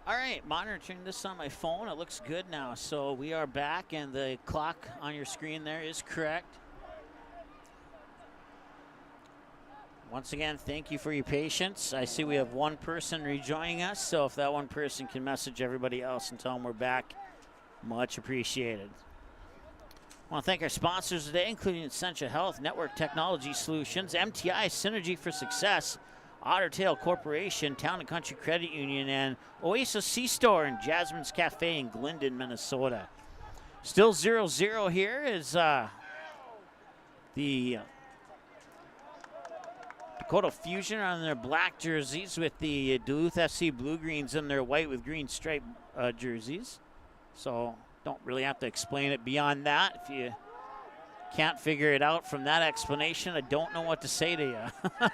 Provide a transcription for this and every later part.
All right, monitoring this on my phone. It looks good now. So we are back, and the clock on your screen there is correct. Once again, thank you for your patience. I see we have one person rejoining us, so if that one person can message everybody else and tell them we're back, much appreciated. I want to thank our sponsors today, including Essentia Health, Network Technology Solutions, MTI Synergy for Success, Otter Tail Corporation, Town & Country Credit Union, and Oasis C-Store and Jasmine's Cafe in Glendon, Minnesota. Still 0-0 here is the Dakota Fusion on their black jerseys with the Duluth FC Blue Greens in their white with green stripe jerseys. So don't really have to explain it beyond that. If you can't figure it out from that explanation, I don't know what to say to you.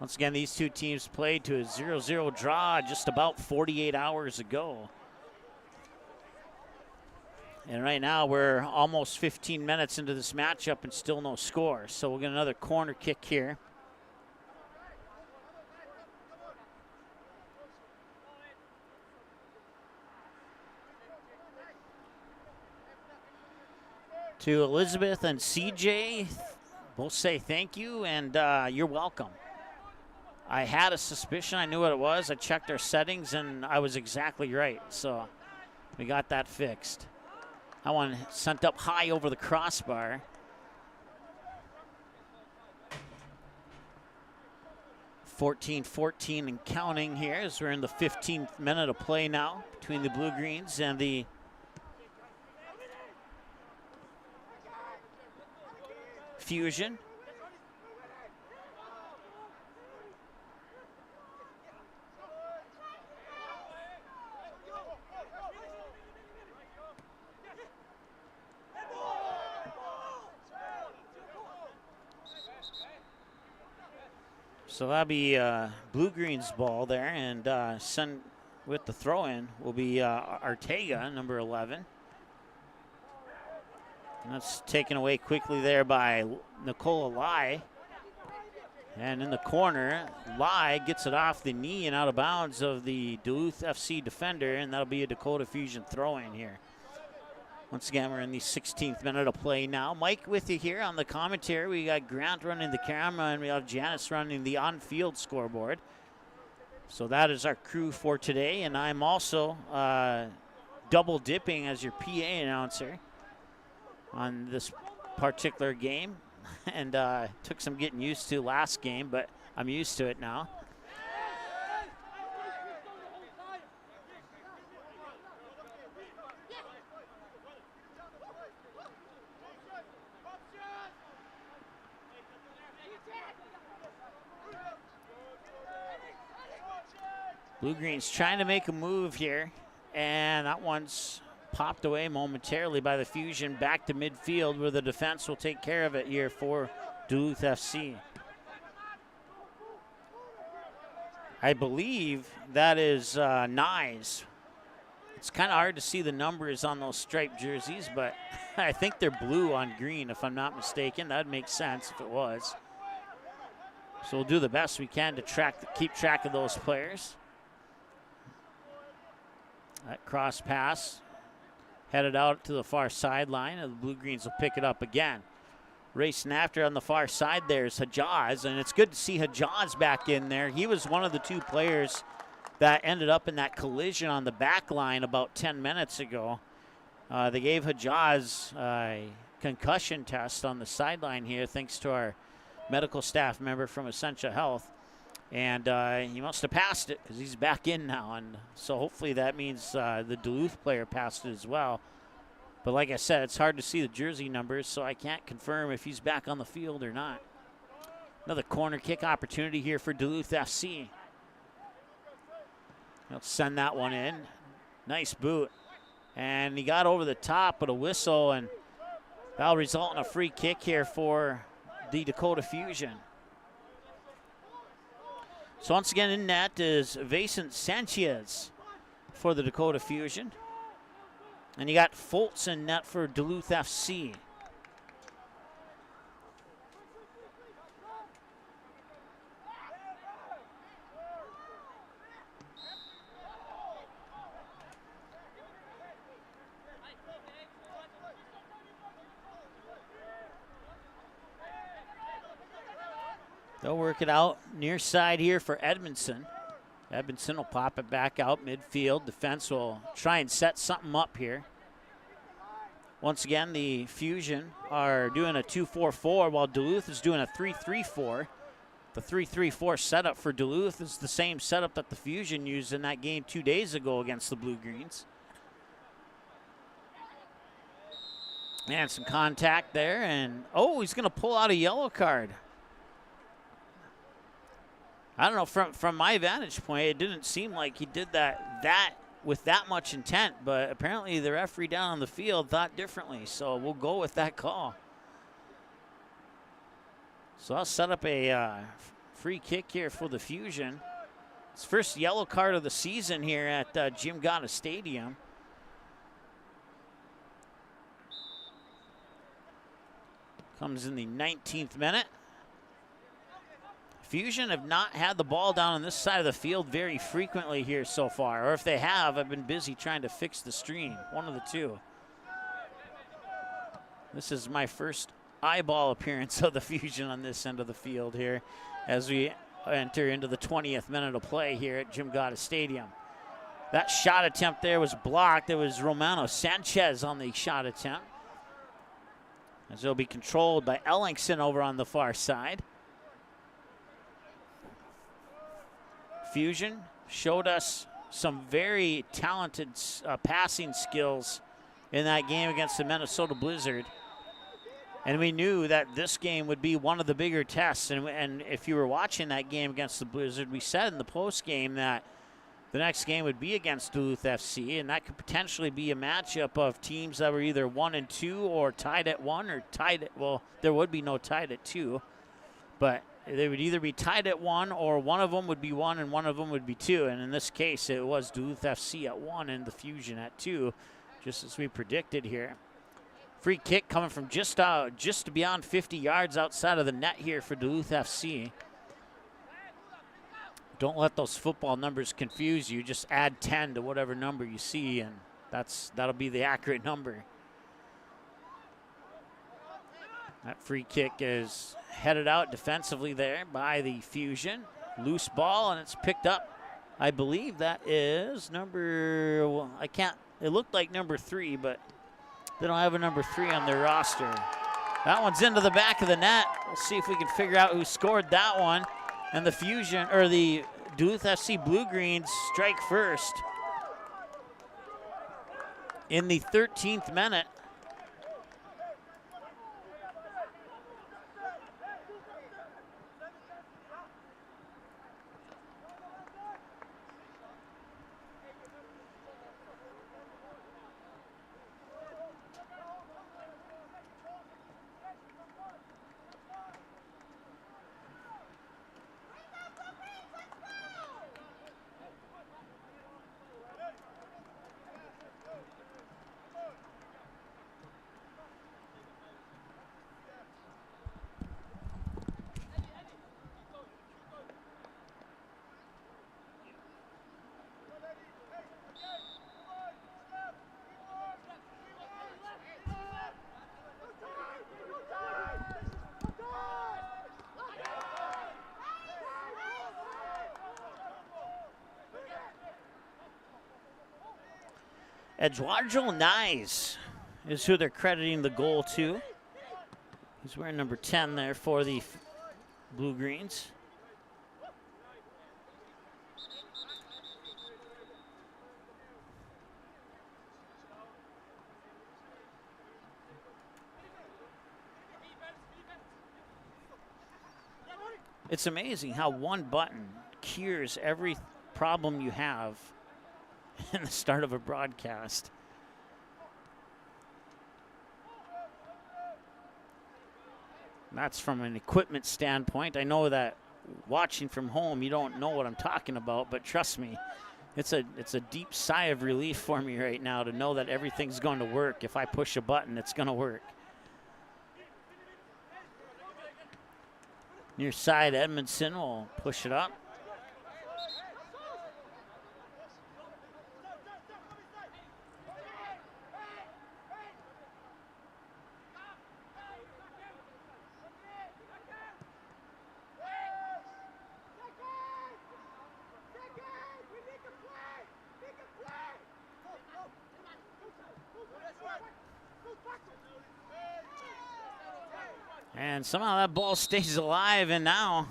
Once again, these two teams played to a 0-0 draw just about 48 hours ago. And right now we're almost 15 minutes into this matchup and still no score. So we'll get another corner kick here. To Elizabeth and CJ, both say thank you and you're welcome. I had a suspicion. I knew what it was. I checked our settings, and I was exactly right. So we got that fixed. That one sent up high over the crossbar. (14-14) and counting here as we're in the 15th minute of play now between the Blue Greens and the Fusion. So that'll be Blue Green's ball there, and send with the throw-in will be Ortega, number 11. And that's taken away quickly there by Nicola Lai. And in the corner, Lai gets it off the knee and out of bounds of the Duluth FC defender, and that'll be a Dakota Fusion throw-in here. Once again, we're in the 16th minute of play now. Mike with you here on the commentary. We got Grant running the camera, and we have Janice running the on-field scoreboard. So that is our crew for today, and I'm also double dipping as your PA announcer on this particular game. And took some getting used to last game, but I'm used to it now. Blue Green's trying to make a move here, and that one's popped away momentarily by the Fusion back to midfield where the defense will take care of it here for Duluth FC. I believe that is Nyes. It's kind of hard to see the numbers on those striped jerseys, but I think they're blue on green if I'm not mistaken. That would make sense if it was. So we'll do the best we can to keep track of those players. That cross pass headed out to the far sideline, and the Blue Greens will pick it up again. Racing after on the far side there is Hajaz, and it's good to see Hajaz back in there. He was one of the two players that ended up in that collision on the back line about 10 minutes ago. They gave Hajaz a concussion test on the sideline here, thanks to our medical staff member from Essentia Health. And he must have passed it because he's back in now. And so hopefully that means the Duluth player passed it as well. But like I said, it's hard to see the jersey numbers, so I can't confirm if he's back on the field or not. Another corner kick opportunity here for Duluth FC. He'll send that one in. Nice boot. And he got over the top with a whistle, and that'll result in a free kick here for the Dakota Fusion. So once again in net is Vicent Sanchez for the Dakota Fusion. And you got Foltz in net for Duluth FC. They'll work it out near side here for Edmondson. Edmondson will pop it back out midfield. Defense will try and set something up here. Once again, the Fusion are doing a 2-4-4 while Duluth is doing a 3-3-4. The 3-3-4 setup for Duluth is the same setup that the Fusion used in that game 2 days ago against the Blue Greens. And some contact there, and oh, he's going to pull out a yellow card. I don't know, from my vantage point, it didn't seem like he did that with that much intent, but apparently the referee down on the field thought differently, so we'll go with that call. So I'll set up a free kick here for the Fusion. It's first yellow card of the season here at Jim Gata Stadium. Comes in the 19th minute. Fusion have not had the ball down on this side of the field very frequently here so far. Or if they have, I've been busy trying to fix the stream. One of the two. This is my first eyeball appearance of the Fusion on this end of the field here as we enter into the 20th minute of play here at Jim Gata Stadium. That shot attempt there was blocked. It was Romano Sanchez on the shot attempt. As it'll be controlled by Ellingson over on the far side. Fusion showed us some very talented passing skills in that game against the Minnesota Blizzard. And we knew that this game would be one of the bigger tests. And if you were watching that game against the Blizzard, we said in the post game that the next game would be against Duluth FC, and that could potentially be a matchup of teams that were either 1-2 or tied at 1 or tied at, well, there would be no tied at 2, but they would either be tied at 1 or one of them would be 1 and one of them would be 2. And in this case, it was Duluth FC at 1 and the Fusion at 2, just as we predicted here. Free kick coming from just beyond 50 yards outside of the net here for Duluth FC. Don't let those football numbers confuse you. Just add 10 to whatever number you see, and that'll be the accurate number. That free kick is headed out defensively there by the Fusion. Loose ball, and it's picked up. I believe that is number, well, it looked like number 3, but they don't have a number 3 on their roster. That one's into the back of the net. We'll see if we can figure out who scored that one. And the Fusion, or the Duluth FC Blue Greens strike first in the 13th minute. Eduardo Nyes is who they're crediting the goal to. He's wearing number 10 there for the Blue Greens. It's amazing how one button cures every problem you have in the start of a broadcast. And that's from an equipment standpoint. I know that watching from home, you don't know what I'm talking about, but trust me, it's a deep sigh of relief for me right now to know that everything's going to work. If I push a button, it's going to work. Near side, Edmondson will push it up. And somehow that ball stays alive, and now,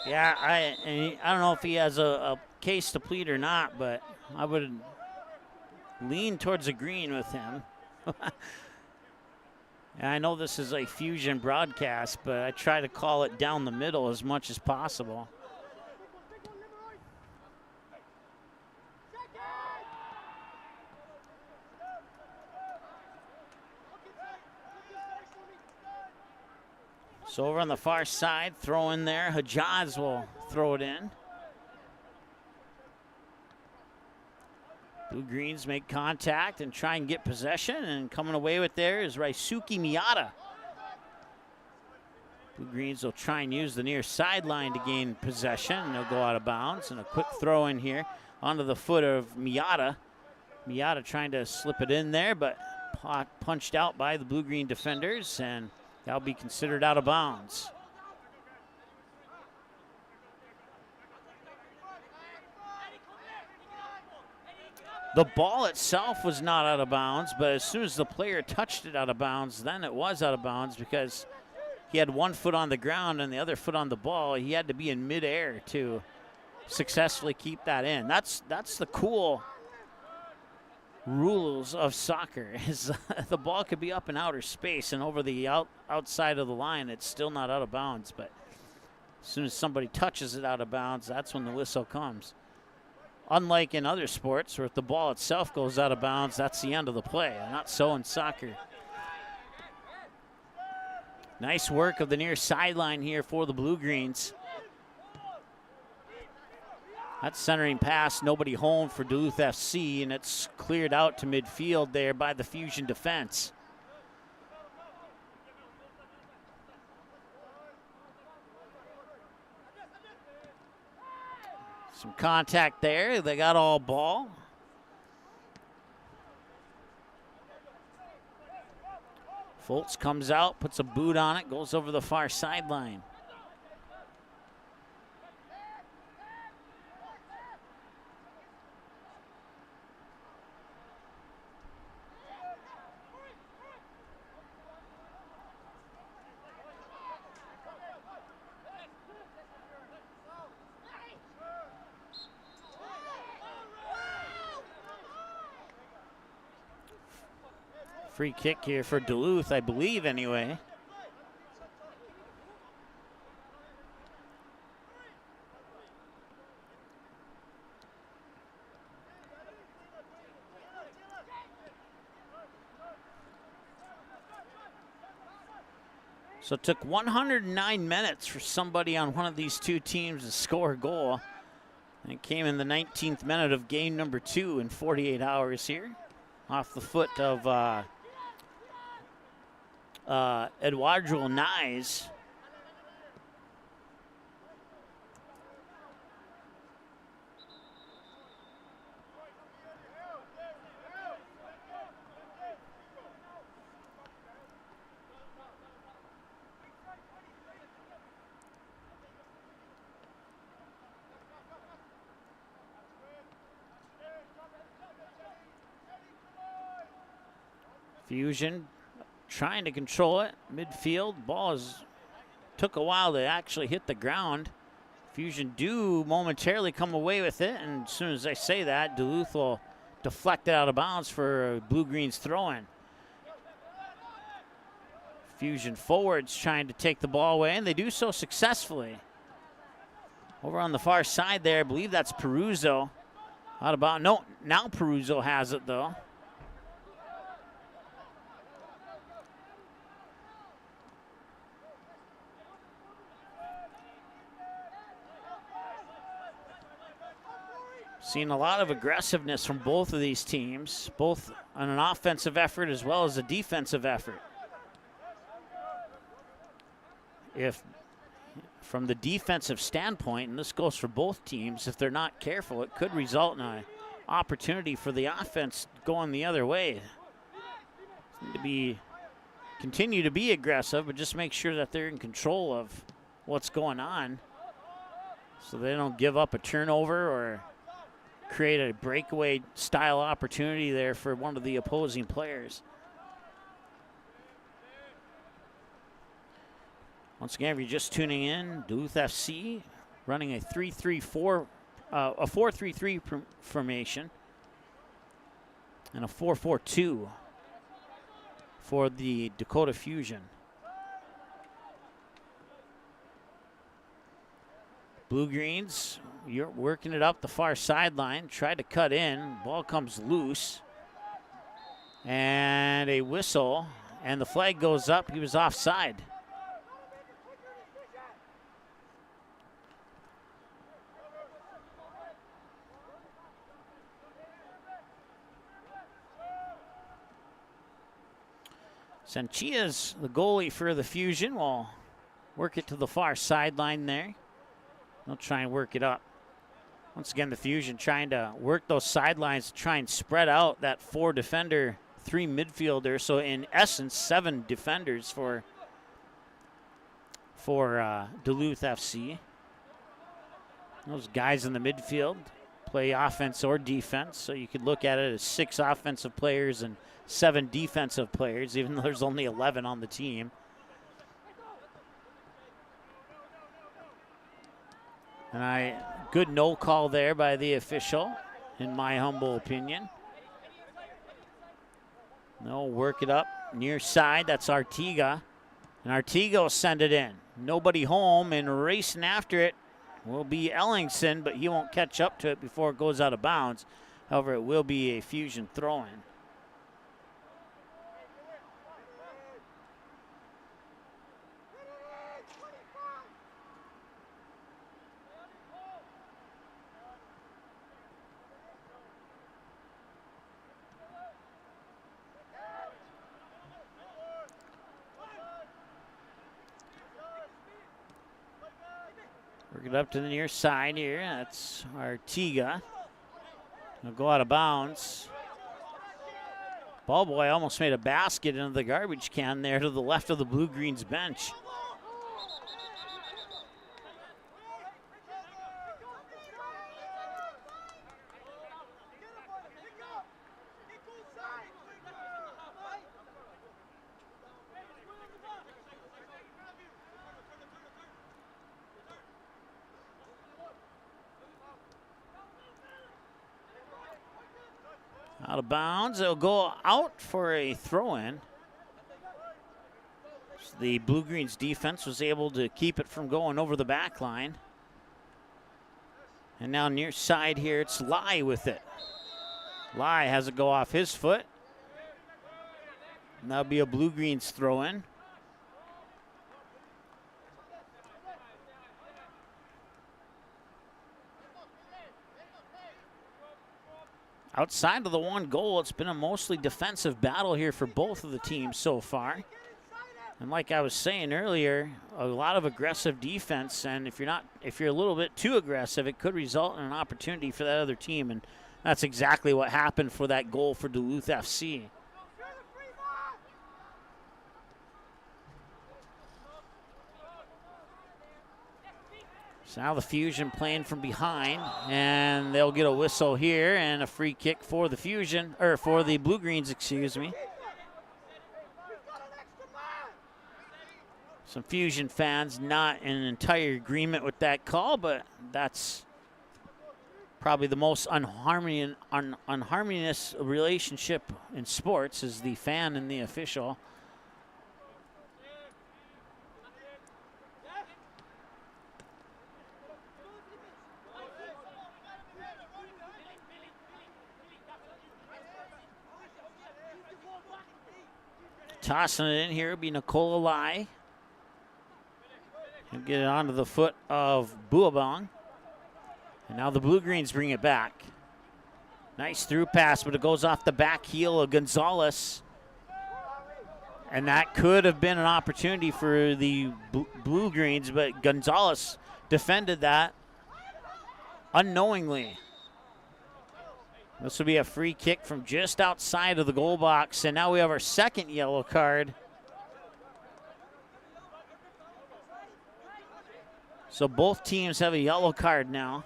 yeah, I don't know if he has a case to plead or not, but I would lean towards the green with him. And I know this is a Fusion broadcast, but I try to call it down the middle as much as possible. So over on the far side, throw in there. Hajaz will throw it in. Blue Greens make contact and try and get possession, and coming away with there is Raisuke Miata. Blue Greens will try and use the near sideline to gain possession, and they'll go out of bounds. And a quick throw in here onto the foot of Miata. Miata trying to slip it in there, but punched out by the blue-green defenders, and that'll be considered out of bounds. The ball itself was not out of bounds, but as soon as the player touched it out of bounds, then it was out of bounds because he had one foot on the ground and the other foot on the ball. He had to be in midair to successfully keep that in. That's the cool rules of soccer, is the ball could be up in outer space and over the outside of the line, it's still not out of bounds. But as soon as somebody touches it out of bounds, that's when the whistle comes. Unlike in other sports where if the ball itself goes out of bounds, that's the end of the play. Not so in soccer. Nice work of the near sideline here for the Blue Greens. That centering pass, nobody home for Duluth FC, and it's cleared out to midfield there by the Fusion defense. Some contact there. They got all ball. Foltz comes out, puts a boot on it, goes over the far sideline. Free kick here for Duluth, I believe, anyway. So it took 109 minutes for somebody on one of these two teams to score a goal. And it came in the 19th minute of game number 2 in 48 hours here. Off the foot of Eduardo Nyes. Fusion trying to control it. Midfield, ball took a while to actually hit the ground. Fusion do momentarily come away with it, and as soon as I say that, Duluth will deflect it out of bounds for Blue Green's throw-in. Fusion forwards trying to take the ball away, and they do so successfully. Over on the far side there, I believe that's Peruzzo. Out of bounds. No, now Peruzzo has it though. Seen a lot of aggressiveness from both of these teams, both on an offensive effort as well as a defensive effort. If from the defensive standpoint, and this goes for both teams, if they're not careful, it could result in an opportunity for the offense going the other way. Continue to be aggressive, but just make sure that they're in control of what's going on so they don't give up a turnover or create a breakaway style opportunity there for one of the opposing players. Once again, if you're just tuning in, Duluth FC running a 3-3-4, a 4-3-3 formation and a 4-4-2 for the Dakota Fusion. Blue Greens, you're working it up the far sideline, tried to cut in, ball comes loose, and a whistle, and the flag goes up. He was offside. Sanchia's the goalie for the Fusion. Will work it to the far sideline there. They'll try and work it up. Once again, the Fusion trying to work those sidelines to try and spread out that 4-defender, 3 midfielder. So in essence, 7 defenders for Duluth FC. Those guys in the midfield play offense or defense. So you could look at it as 6 offensive players and 7 defensive players, even though there's only 11 on the team. And good no call there by the official, in my humble opinion. No, work it up near side. That's Artiga. And Artiga will send it in. Nobody home, and racing after it will be Ellingson, but he won't catch up to it before it goes out of bounds. However, it will be a Fusion throw-in. Work it up to the near side here. That's Artiga. He'll go out of bounds. Ball boy almost made a basket into the garbage can there to the left of the Blue Greens bench. Out of bounds. It'll go out for a throw-in. So the Blue Greens defense was able to keep it from going over the back line. And now near side here, it's Lai with it. Lai has it go off his foot. And that'll be a Blue Greens throw-in. Outside of the one goal, it's been a mostly defensive battle here for both of the teams so far. And like I was saying earlier, a lot of aggressive defense, and if you're a little bit too aggressive, it could result in an opportunity for that other team, and that's exactly what happened for that goal for Duluth FC. So now the Fusion playing from behind, and they'll get a whistle here and a free kick for the Fusion, or for the Blue Greens, excuse me. Some Fusion fans not in entire agreement with that call, but that's probably the most unharmonious relationship in sports, is the fan and the official. Tossing it in here will be Nicola Lai. He'll get it onto the foot of Buabong. And now the Blue Greens bring it back. Nice through pass, but it goes off the back heel of Gonzalez. And that could have been an opportunity for the Blue Greens, but Gonzalez defended that unknowingly. This will be a free kick from just outside of the goal box, and now we have our second yellow card. So both teams have a yellow card now.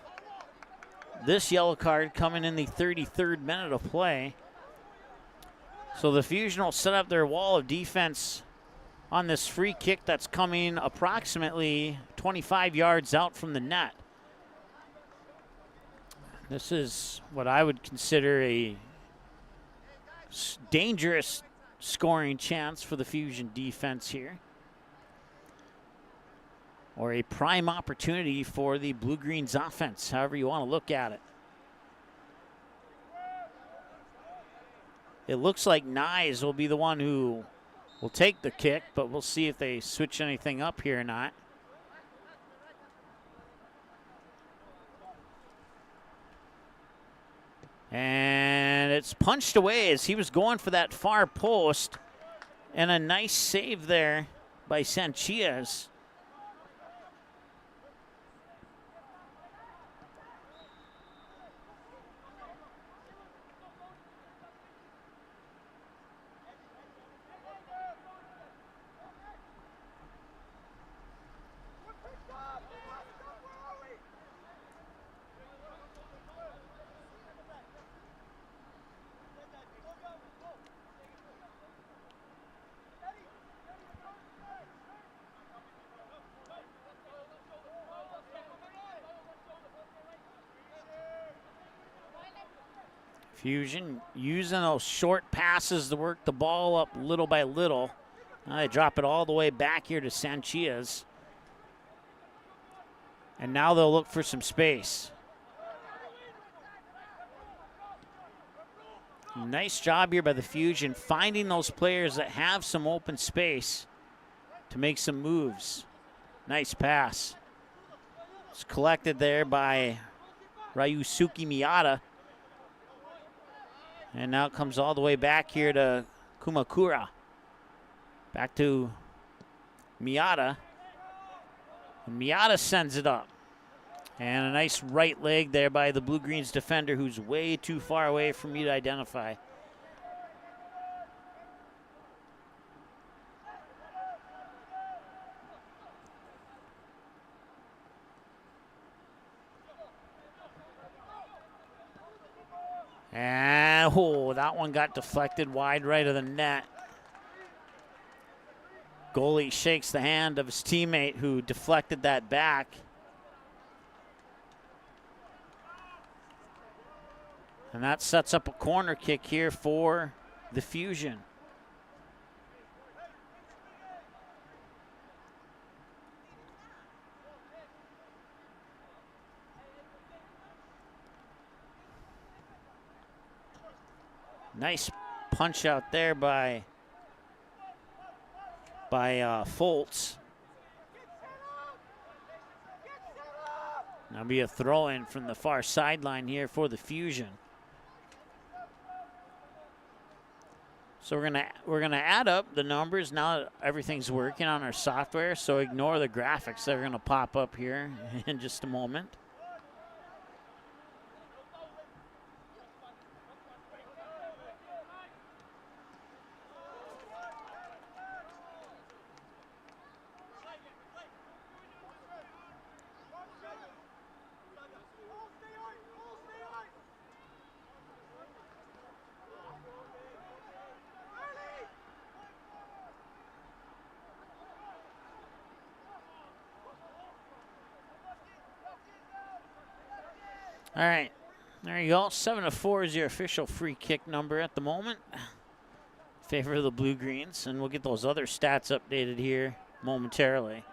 This yellow card coming in the 33rd minute of play. So the Fusion will set up their wall of defense on this free kick that's coming approximately 25 yards out from the net. This is what I would consider a dangerous scoring chance for the Fusion defense here, or a prime opportunity for the Blue Greens offense, however you want to look at it. It looks like Nyes will be the one who will take the kick, but we'll see if they switch anything up here or not. And it's punched away as he was going for that far post. And a nice save there by Sanchez. Fusion using those short passes to work the ball up little by little. Now they drop it all the way back here to Sanchez. And now they'll look for some space. Nice job here by the Fusion, finding those players that have some open space to make some moves. Nice pass. It's collected there by Ryusuke Miyata. And now it comes all the way back here to Kumakura. Back to Miyata. And Miyata sends it up. And a nice right leg there by the Blue Greens defender, who's way too far away for me to identify. And that one got deflected wide right of the net. Goalie shakes the hand of his teammate who deflected that back. And that sets up a corner kick here for the Fusion. Nice punch out there by Foltz. Now be a throw in from the far sideline here for the Fusion. So we're gonna add up the numbers now that everything's working on our software. So ignore the graphics that are gonna pop up here in just a moment. All right, there you go. 7-4 is your official free kick number at the moment in favor of the Blue Greens, and we'll get those other stats updated here momentarily.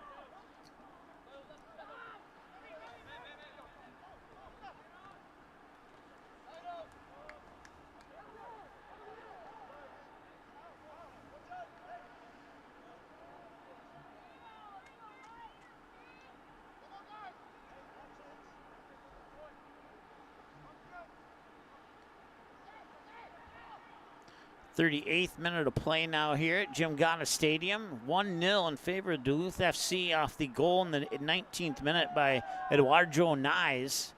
.38th minute of play now here at Jim Gana Stadium. 1-0 in favor of Duluth FC off the goal in the 19th minute by Eduardo Nyes.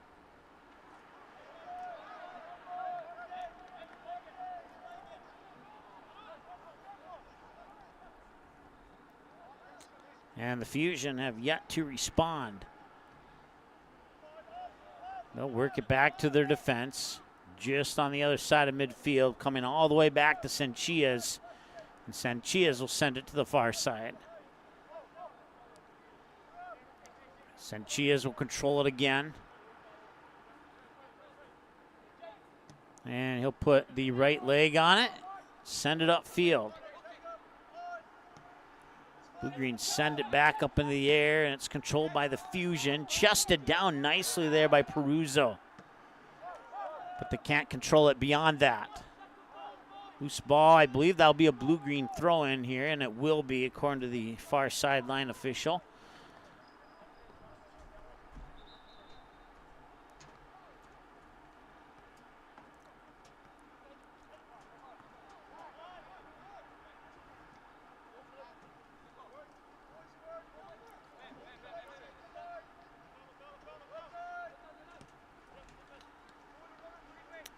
And the Fusion have yet to respond. They'll work it back to their defense. Just on the other side of midfield, coming all the way back to Sanchez. And Sanchez will send it to the far side. Sanchez will control it again. And he'll put the right leg on it, send it upfield. Blue Greens send it back up into the air, and it's controlled by the Fusion. Chested down nicely there by Peruzzo. But they can't control it beyond that. Loose ball, I believe that'll be a blue-green throw-in here, and it will be according to the far sideline official.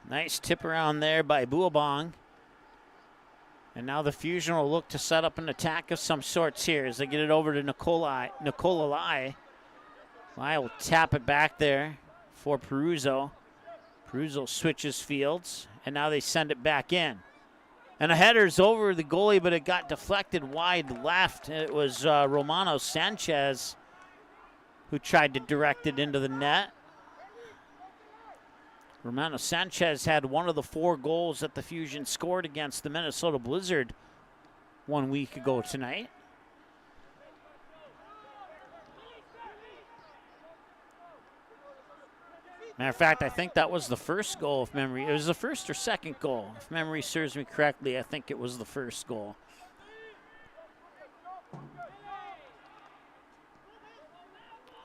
Nice tip around there by Buabong. And now the Fusion will look to set up an attack of some sorts here as they get it over to Nicola Lai. Lai will tap it back there for Peruzzo. Peruzzo switches fields, and now they send it back in. And a header's over the goalie, but it got deflected wide left. It was Romano Sanchez who tried to direct it into the net. Romano Sanchez had one of the 4 goals that the Fusion scored against the Minnesota Blizzard 1 week ago tonight. Matter of fact, I think that was the first goal, if memory. It was the first or second goal. If memory serves me correctly, I think it was the first goal.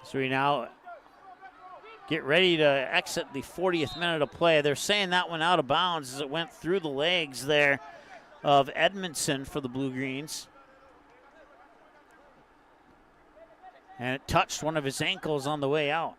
So we now get ready to exit the 40th minute of play. They're saying that went out of bounds as it went through the legs there of Edmondson for the Blue Greens. And it touched one of his ankles on the way out.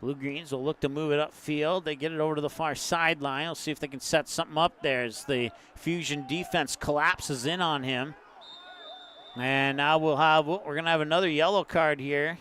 Blue Greens will look to move it upfield. They get it over to the far sideline. We'll see if they can set something up there as the Fusion defense collapses in on him. And now we're going to have another yellow card here.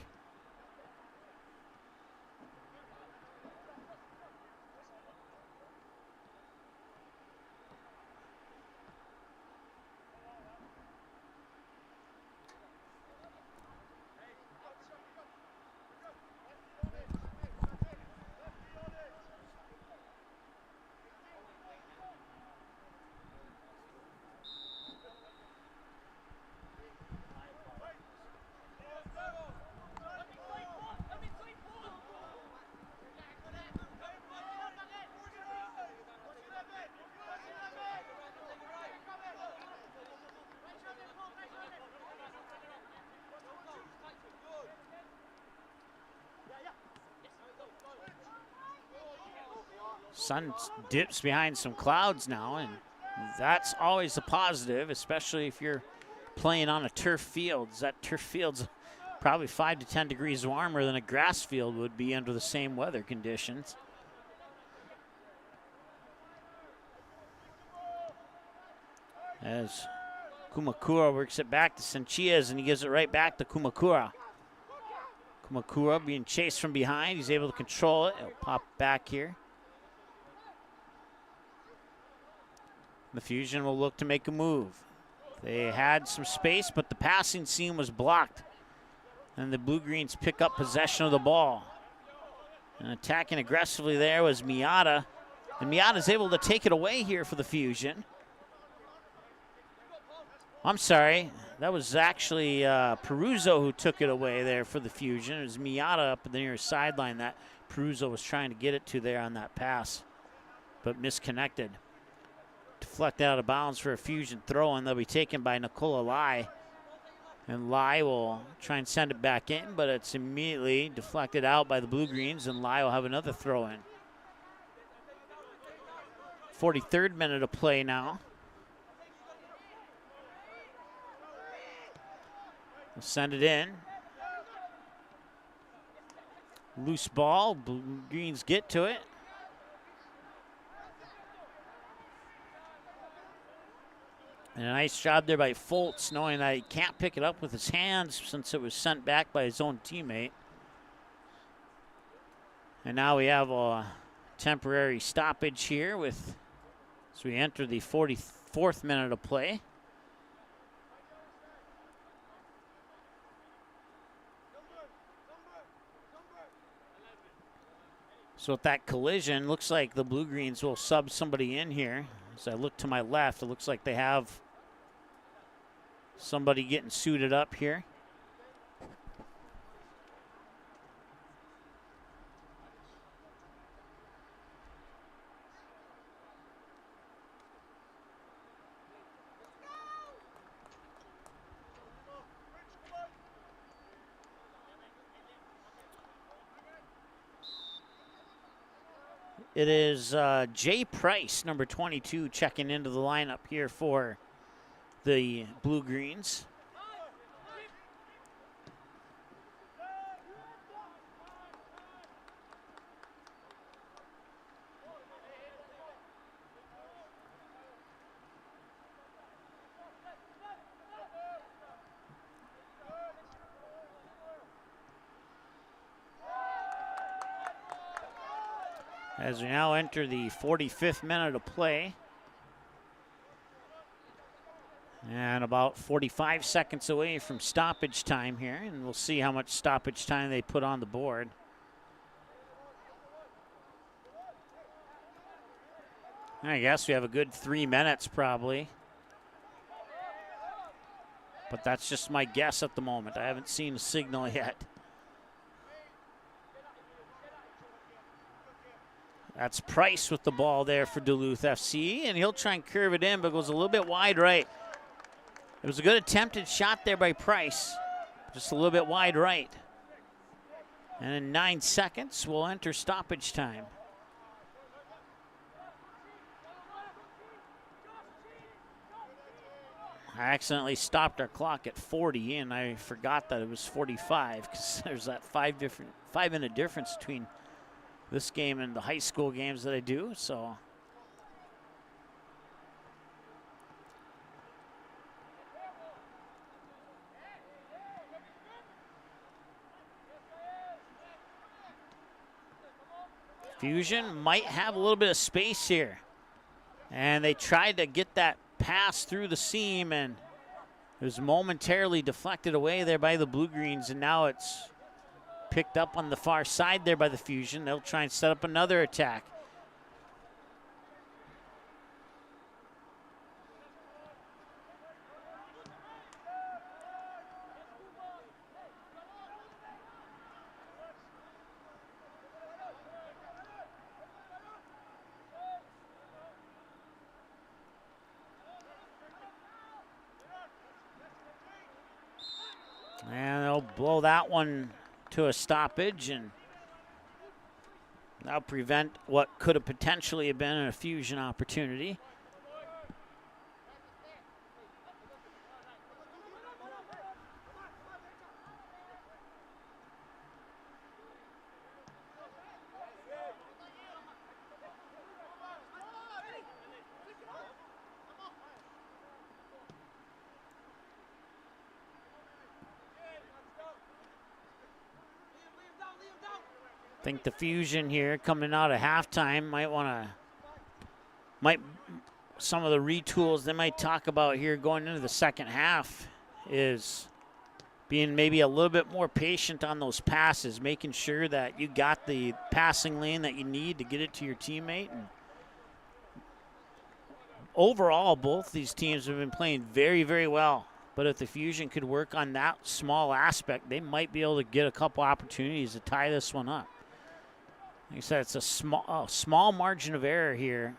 Sun dips behind some clouds now, and that's always a positive, especially if you're playing on a turf field. That turf field's probably 5 to 10 degrees warmer than a grass field would be under the same weather conditions. As Kumakura works it back to Sanchez, and he gives it right back to Kumakura. Kumakura being chased from behind. He's able to control it. It'll pop back here. The Fusion will look to make a move. They had some space, but the passing seam was blocked. And the Blue Greens pick up possession of the ball. And attacking aggressively there was Miata. And Miata's able to take it away here for the Fusion. I'm sorry, that was actually Peruzzo who took it away there for the Fusion. It was Miata up the near sideline that Peruzzo was trying to get it to there on that pass, but misconnected. Deflected out of bounds for a Fusion throw, and they'll be taken by Nicola Lai. And Lai will try and send it back in, but it's immediately deflected out by the Blue Greens, and Lai will have another throw in. 43rd minute of play now. We'll send it in. Loose ball. Blue Greens get to it. And a nice job there by Foltz, knowing that he can't pick it up with his hands since it was sent back by his own teammate. And now we have a temporary stoppage here as we enter the 44th minute of play. So with that collision, looks like the Blue Greens will sub somebody in here. As I look to my left, it looks like they have somebody getting suited up here. It is Jay Price, number 22, checking into the lineup here for the Blue Greens. As we now enter the 45th minute of play. And about 45 seconds away from stoppage time here. And we'll see how much stoppage time they put on the board. I guess we have a good 3 minutes probably. But that's just my guess at the moment. I haven't seen a signal yet. That's Price with the ball there for Duluth FC, and he'll try and curve it in, but goes a little bit wide right. It was a good attempted shot there by Price, just a little bit wide right. And in 9 seconds, we'll enter stoppage time. I accidentally stopped our clock at 40, and I forgot that it was 45 because there's that 5-minute difference between this game and the high school games that I do, so. Fusion might have a little bit of space here. And they tried to get that pass through the seam, and it was momentarily deflected away there by the Blue Greens, and now it's picked up on the far side there by the Fusion. They'll try and set up another attack. And they'll blow that one to a stoppage, and that'll prevent what could have potentially been a Fusion opportunity. I think the Fusion here coming out of halftime might some of the retools they might talk about here going into the second half is being maybe a little bit more patient on those passes, making sure that you got the passing lane that you need to get it to your teammate. And overall, both these teams have been playing very, very well. But if the Fusion could work on that small aspect, they might be able to get a couple opportunities to tie this one up. Like I said, it's a small margin of error here.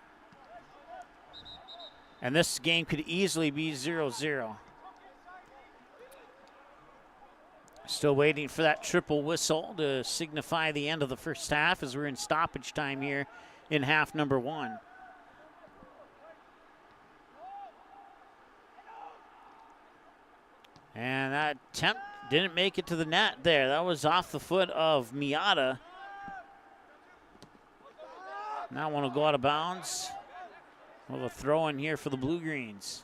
And this game could easily be 0-0. Still waiting for that triple whistle to signify the end of the first half as we're in stoppage time here in half number 1. And that attempt didn't make it to the net there. That was off the foot of Miata. Now want to go out of bounds. We'll have a throw in here for the Blue Greens.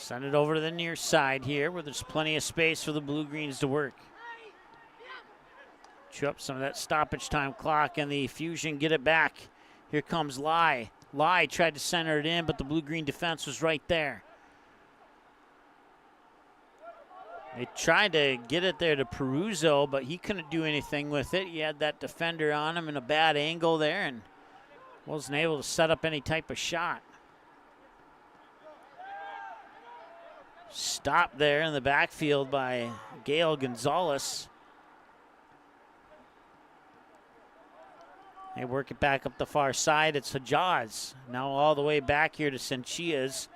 Send it over to the near side here where there's plenty of space for the Blue Greens to work. Chew up some of that stoppage time clock, and the Fusion get it back. Here comes Lai. Lai tried to center it in, but the blue-green defense was right there. They tried to get it there to Peruzzo, but he couldn't do anything with it. He had that defender on him in a bad angle there and wasn't able to set up any type of shot. Stopped there in the backfield by Gail Gonzalez. They work it back up the far side. It's Hajaz. Now all the way back here to Sanchias.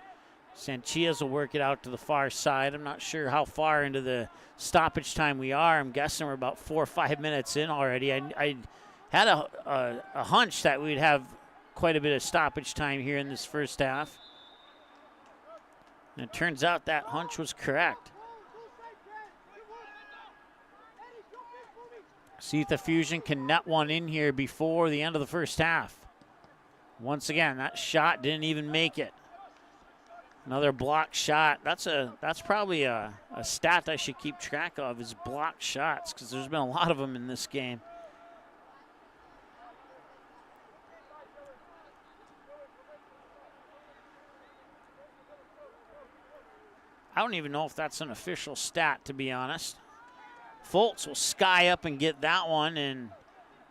Sanchias will work it out to the far side. I'm not sure how far into the stoppage time we are. I'm guessing we're about 4 or 5 minutes in already. I had a hunch that we'd have quite a bit of stoppage time here in this first half. And it turns out that hunch was correct. See if the Fusion can net one in here before the end of the first half. Once again, that shot didn't even make it. Another block shot. That's probably a stat I should keep track of, is block shots, because there's been a lot of them in this game. I don't even know if that's an official stat, to be honest. Foltz will sky up and get that one and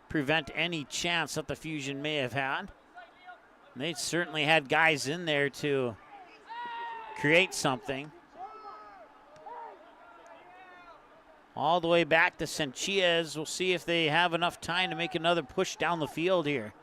prevent any chance that the Fusion may have had. And they certainly had guys in there to create something. All the way back to Sanchias. We'll see if they have enough time to make another push down the field here.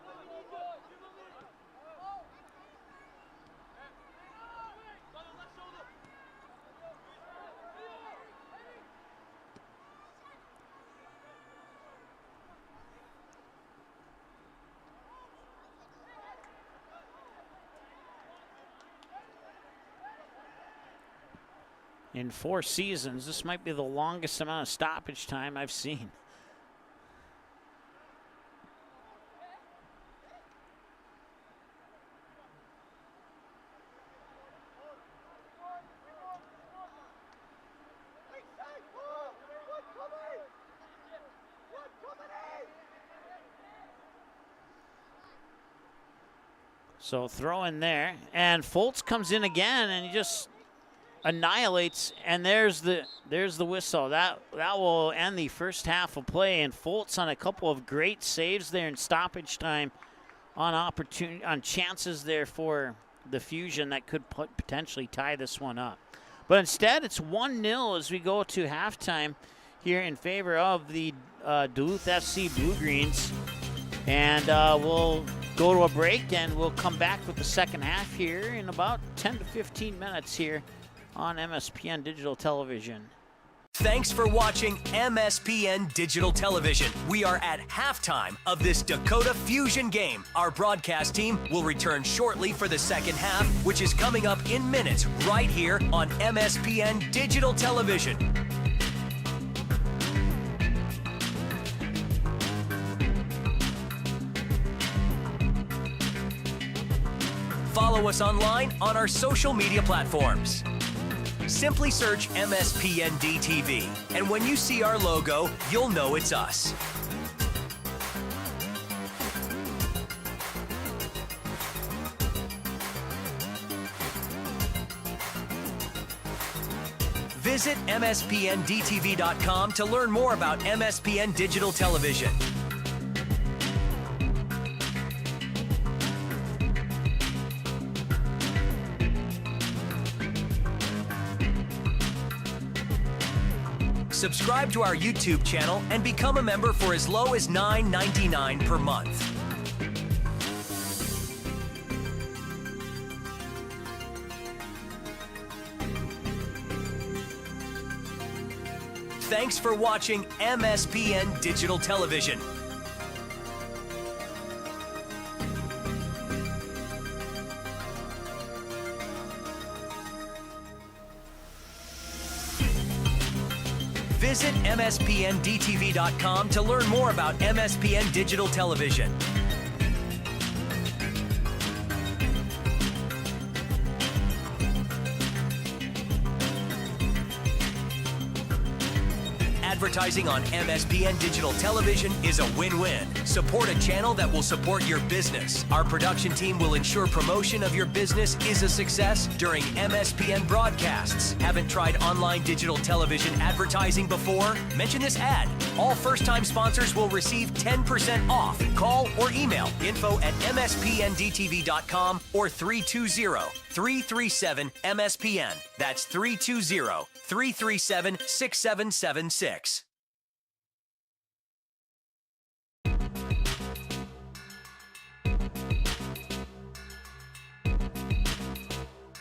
In 4 seasons, this might be the longest amount of stoppage time I've seen. So throw in there, and Foltz comes in again, and he just annihilates, and there's the whistle. That will end the first half of play, and Foltz on a couple of great saves there in stoppage time on chances there for the Fusion that could potentially tie this one up. But instead, it's 1-0 as we go to halftime here in favor of the Duluth FC Blue Greens. And we'll go to a break, and we'll come back with the second half here in about 10 to 15 minutes here on MSPN Digital Television. Thanks for watching MSPN Digital Television. We are at halftime of this Dakota Fusion game. Our broadcast team will return shortly for the second half, which is coming up in minutes right here on MSPN Digital Television. Follow us online on our social media platforms. Simply search MSPN DTV, and when you see our logo, you'll know it's us. Visit MSPNDTV.com to learn more about MSPN Digital Television. Subscribe to our YouTube channel and become a member for as low as $9.99 per month. Thanks for watching MSPN Digital Television. Visit MSPNDTV.com to learn more about MSPN Digital Television. Advertising on MSPN Digital Television is a win-win. Support a channel that will support your business. Our production team will ensure promotion of your business is a success during MSPN broadcasts. Haven't tried online digital television advertising before? Mention this ad. All first-time sponsors will receive 10% off. Call or email info@mspndtv.com or 320-337-MSPN. That's 320-337-6776.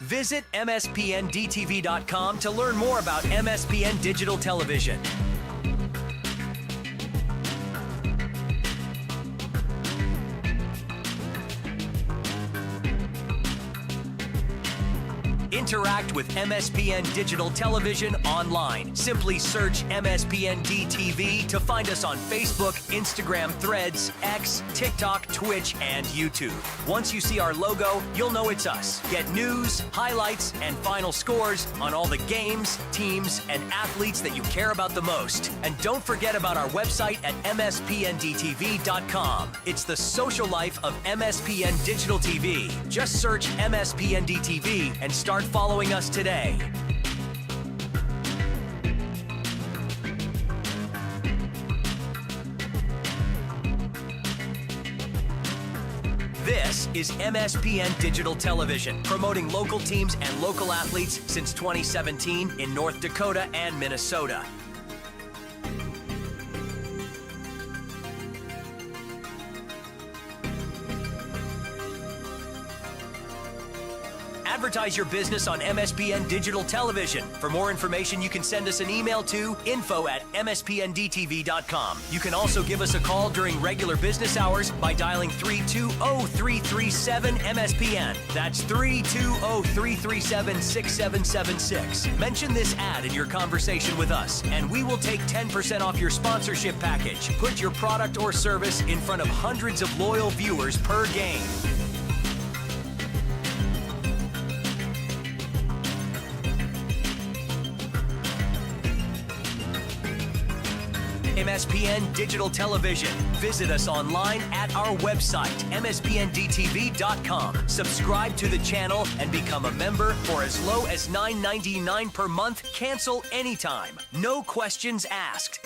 Visit mspndtv.com to learn more about MSPN Digital Television. Interact with MSPN Digital Television online. Simply search MSPN DTV to find us on Facebook, Instagram, Threads, X, TikTok, Twitch, and YouTube. Once you see our logo, you'll know it's us. Get news, highlights, and final scores on all the games, teams, and athletes that you care about the most. And don't forget about our website at mspndtv.com. It's the social life of MSPN Digital TV. Just search MSPN DTV and start following us today. This is MSPN Digital Television, promoting local teams and local athletes since 2017 in North Dakota and Minnesota. Advertise your business on MSPN Digital Television. For more information, you can send us an email to info@mspndtv.com. You can also give us a call during regular business hours by dialing 320-337-MSPN. That's 320-337-6776. Mention this ad in your conversation with us, and we will take 10% off your sponsorship package. Put your product or service in front of hundreds of loyal viewers per game. MSPN Digital Television. Visit us online at our website, mspndtv.com. Subscribe to the channel and become a member for as low as $9.99 per month. Cancel anytime. No questions asked.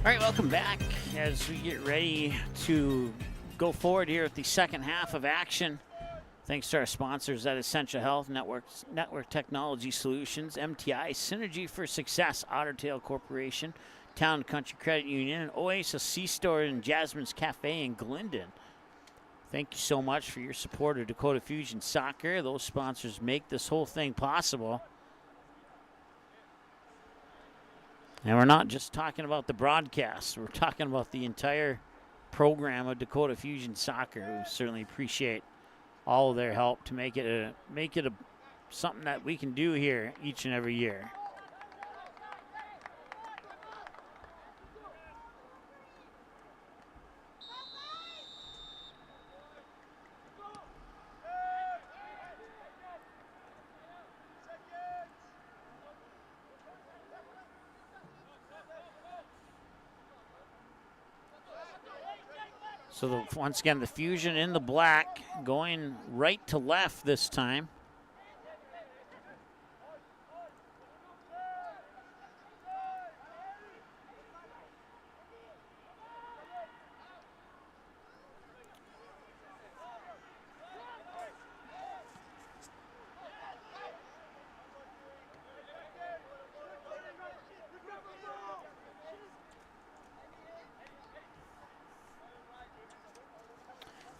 All right, welcome back as we get ready to go forward here with the second half of action. Thanks to our sponsors at Essential Health, Network Technology Solutions, MTI, Synergy for Success, Otter Tail Corporation, Town and Country Credit Union, and Oasis C-Store and Jasmine's Cafe in Glendon. Thank you so much for your support of Dakota Fusion Soccer. Those sponsors make this whole thing possible. And we're not just talking about the broadcast. We're talking about the entire program of Dakota Fusion Soccer. We certainly appreciate all of their help to make it something that we can do here each and every year. So once again, the Fusion in the black, going right to left this time.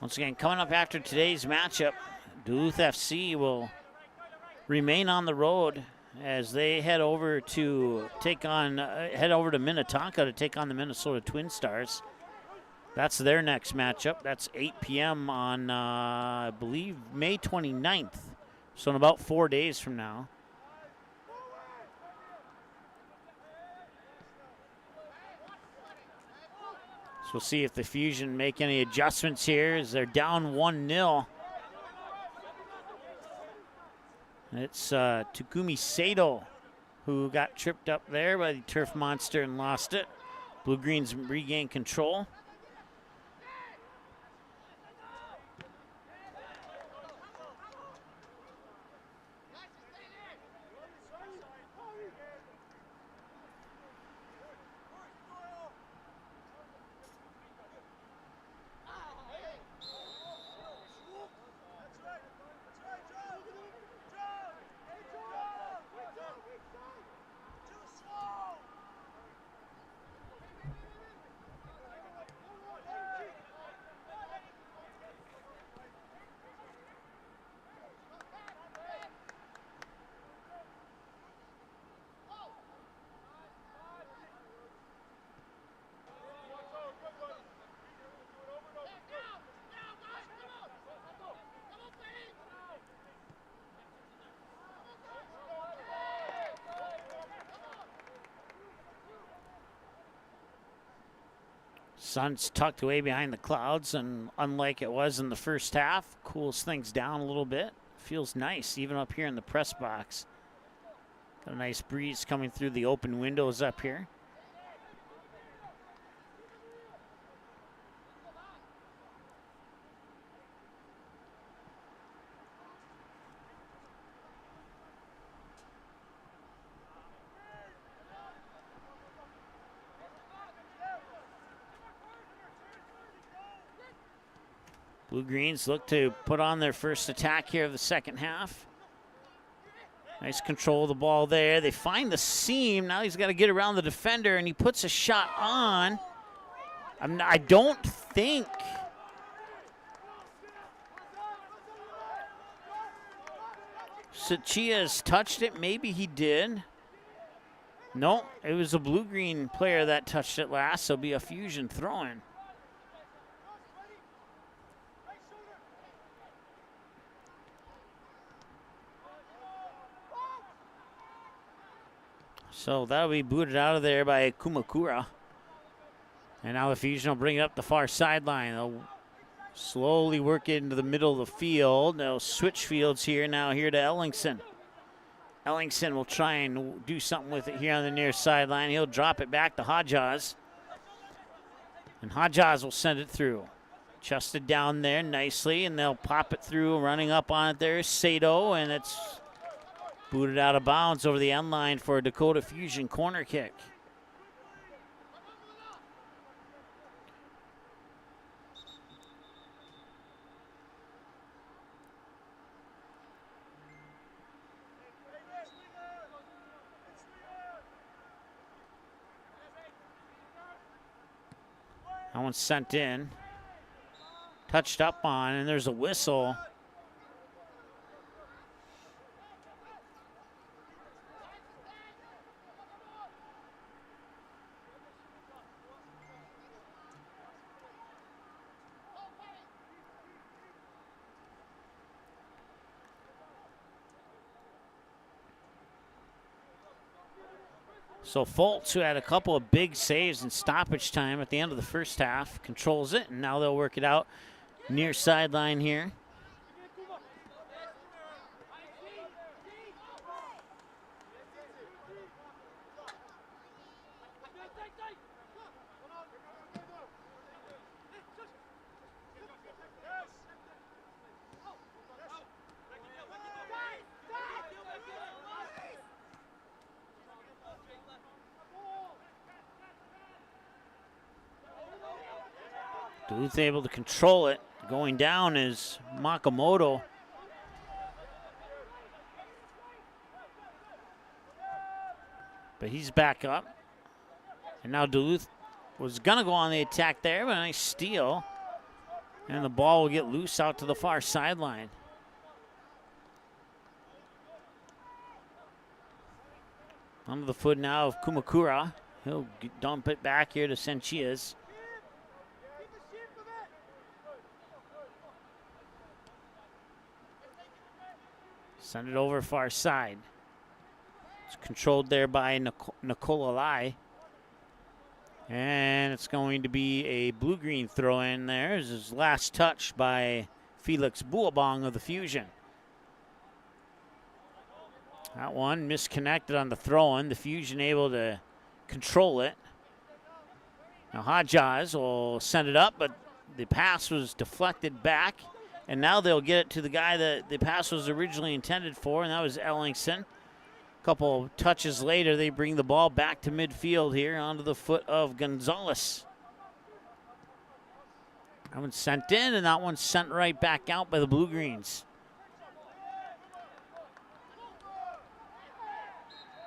Once again, coming up after today's matchup, Duluth FC will remain on the road as they head over to Minnetonka to take on the Minnesota Twin Stars. That's their next matchup. That's 8 p.m. on, I believe, May 29th. So in about 4 days from now. So we'll see if the Fusion make any adjustments here as they're down 1-0. It's Takumi Sato who got tripped up there by the turf monster and lost it. Blue Greens regain control. Sun's tucked away behind the clouds, and unlike it was in the first half, cools things down a little bit. Feels nice, even up here in the press box. Got a nice breeze coming through the open windows up here. Blue Greens look to put on their first attack here of the second half. Nice control of the ball there. They find the seam. Now he's got to get around the defender, and he puts a shot on. I don't think Sachia's touched it. Maybe he did. No, it was a blue-green player that touched it last, so it'll be a Fusion throw-in. So that'll be booted out of there by Kumakura. And now the Fusion will bring it up the far sideline. They'll slowly work it into the middle of the field. They'll switch fields here now here to Ellingson. Ellingson will try and do something with it here on the near sideline. He'll drop it back to Hodges. And Hodges will send it through. Chested down there nicely, and they'll pop it through. Running up on it there is Sato, and it's booted out of bounds over the end line for a Dakota Fusion corner kick. That one's sent in. Touched up on, and there's a whistle. So Fultz, who had a couple of big saves in stoppage time at the end of the first half, controls it, and now they'll work it out near sideline here. Duluth able to control it. Going down is Makamoto. But he's back up. And now Duluth was going to go on the attack there, but a nice steal. And the ball will get loose out to the far sideline. Under the foot now of Kumakura. He'll dump it back here to Senchias. Send it over far side. It's controlled there by Nicola Lai. And it's going to be a blue-green throw in there. This is his last touch by Felix Buabong of the Fusion. That one misconnected on the throw-in. The Fusion able to control it. Now Hodges will send it up, but the pass was deflected back. And now they'll get it to the guy that the pass was originally intended for, and that was Ellingson. A couple touches later, they bring the ball back to midfield here onto the foot of Gonzalez. That one's sent in, and that one's sent right back out by the Blue-Greens.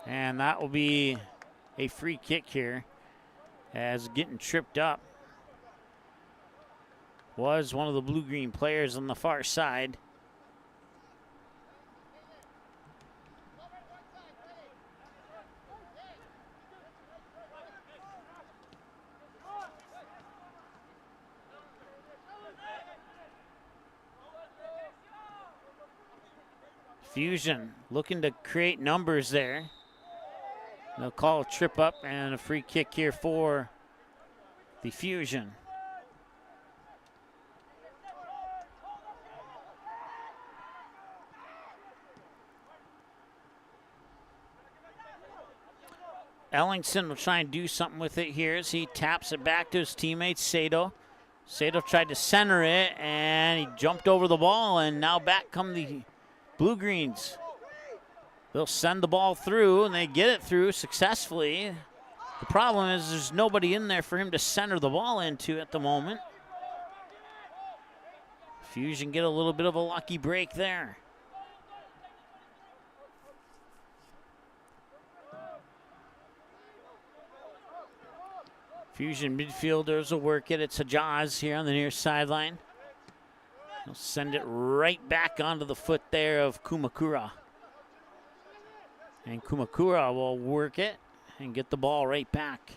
And that will be a free kick here as getting tripped up was one of the blue-green players on the far side. Fusion looking to create numbers there. They'll call a trip up and a free kick here for the Fusion. Ellingson will try and do something with it here as he taps it back to his teammate, Sato. Sato tried to center it, and he jumped over the ball, and now back come the Blue-Greens. They'll send the ball through, and they get it through successfully. The problem is there's nobody in there for him to center the ball into at the moment. Fusion get a little bit of a lucky break there. Fusion midfielders will work it. It's Hajaz here on the near sideline. He'll send it right back onto the foot there of Kumakura. And Kumakura will work it and get the ball right back.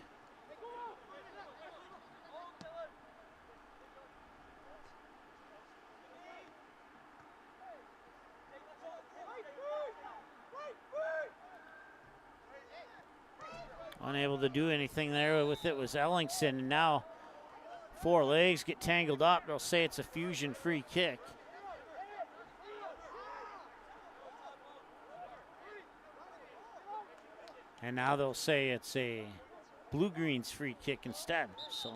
Unable to do anything there with it was Ellingson, and now four legs get tangled up. They'll say it's a Fusion free kick. And now they'll say it's a Blue-Greens free kick instead. So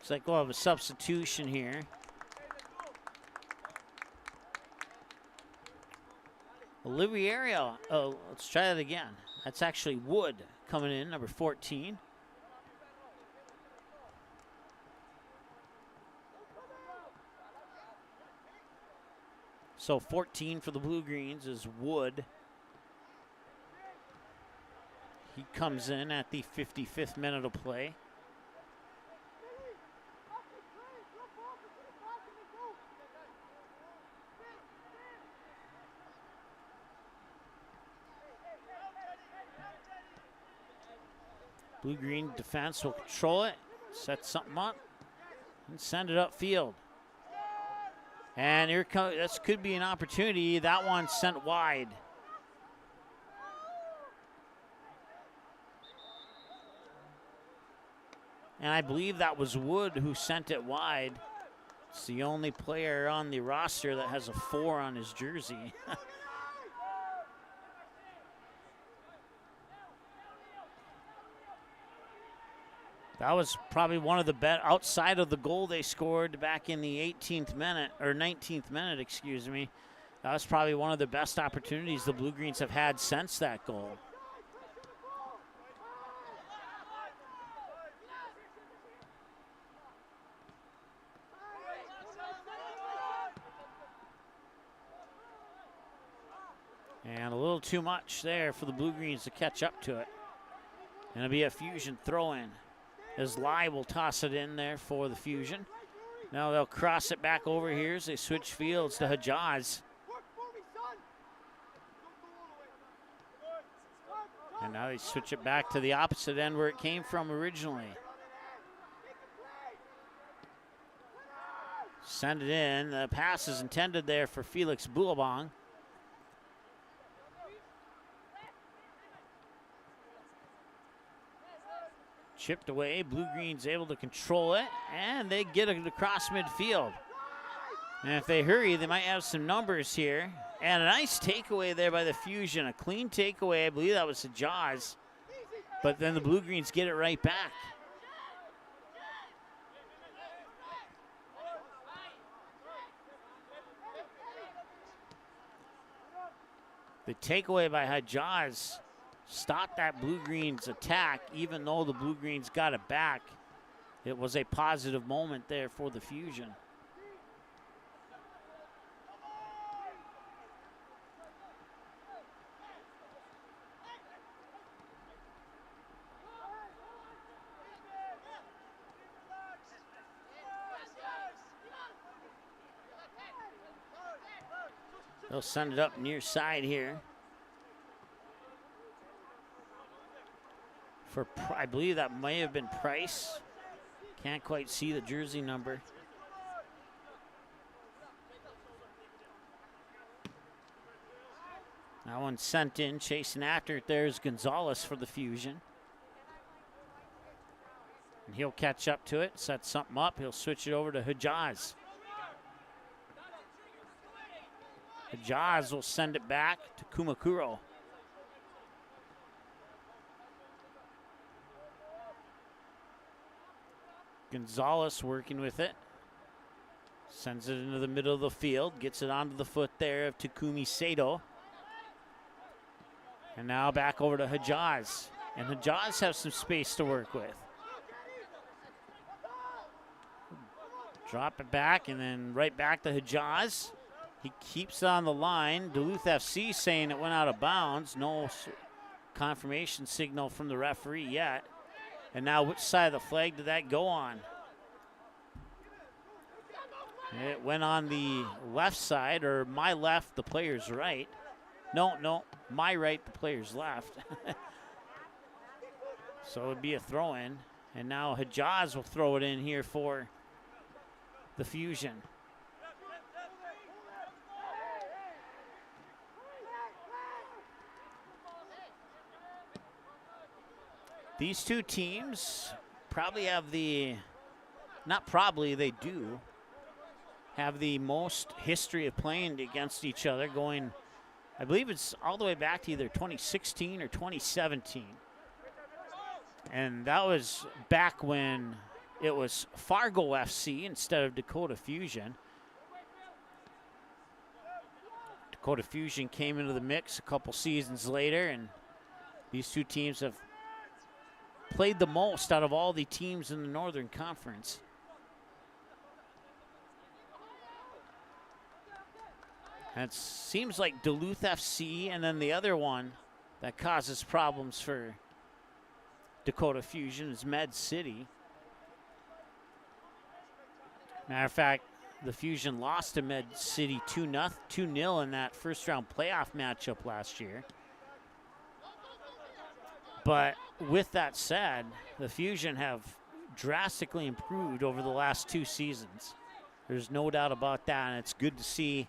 looks like we'll have a substitution here. Oliviero, oh, let's try that again. That's actually Wood coming in, number 14. So 14 for the Blue Greens is Wood. He comes in at the 55th minute of play. Blue-green defense will control it, set something up, and send it upfield. And here comes, this could be an opportunity. That one sent wide. And I believe that was Wood who sent it wide. It's the only player on the roster that has a 4 on his jersey. That was probably one of the best, outside of the goal they scored back in the 18th minute, or 19th minute, excuse me. That was probably one of the best opportunities the Blue Greens have had since that goal. And a little too much there for the Blue Greens to catch up to it. And it'll be a Fusion throw-in, as Lai will toss it in there for the Fusion. Now they'll cross it back over here as they switch fields to Hajaz. And now they switch it back to the opposite end where it came from originally. Send it in. The pass is intended there for Felix Boulabong. Chipped away, Blue Green's able to control it, and they get it across midfield. And if they hurry, they might have some numbers here. And a nice takeaway there by the Fusion, a clean takeaway. I believe that was Hajaz, but then the Blue Greens get it right back. The takeaway by Hajaz stopped that Blue Greens attack, even though the Blue Greens got it back. It was a positive moment there for the Fusion. They'll send it up near side here. For, I believe that may have been Price. Can't quite see the jersey number. That one sent in, chasing after it. There's Gonzalez for the Fusion. And he'll catch up to it, set something up. He'll switch it over to Hajaz. Hajaz will send it back to Kumakuro. Gonzalez working with it. Sends it into the middle of the field. Gets it onto the foot there of Takumi Sato. And now back over to Hajaz. And Hajaz have some space to work with. Drop it back and then right back to Hajaz. He keeps it on the line. Duluth FC saying it went out of bounds. No confirmation signal from the referee yet. And now which side of the flag did that go on? It went on the left side, or my left, the player's right. No, my right, the player's left. So it would be a throw-in. And now Hajaz will throw it in here for the Fusion. These two teams probably have they do have the most history of playing against each other, going, I believe it's all the way back to either 2016 or 2017. And that was back when it was Fargo FC instead of Dakota Fusion. Dakota Fusion came into the mix a couple seasons later, and these two teams have played the most out of all the teams in the Northern Conference. And it seems like Duluth FC, and then the other one that causes problems for Dakota Fusion is Med City. Matter of fact, the Fusion lost to Med City 2-0 in that first round playoff matchup last year. But with that said, the Fusion have drastically improved over the last 2 seasons. There's no doubt about that, and it's good to see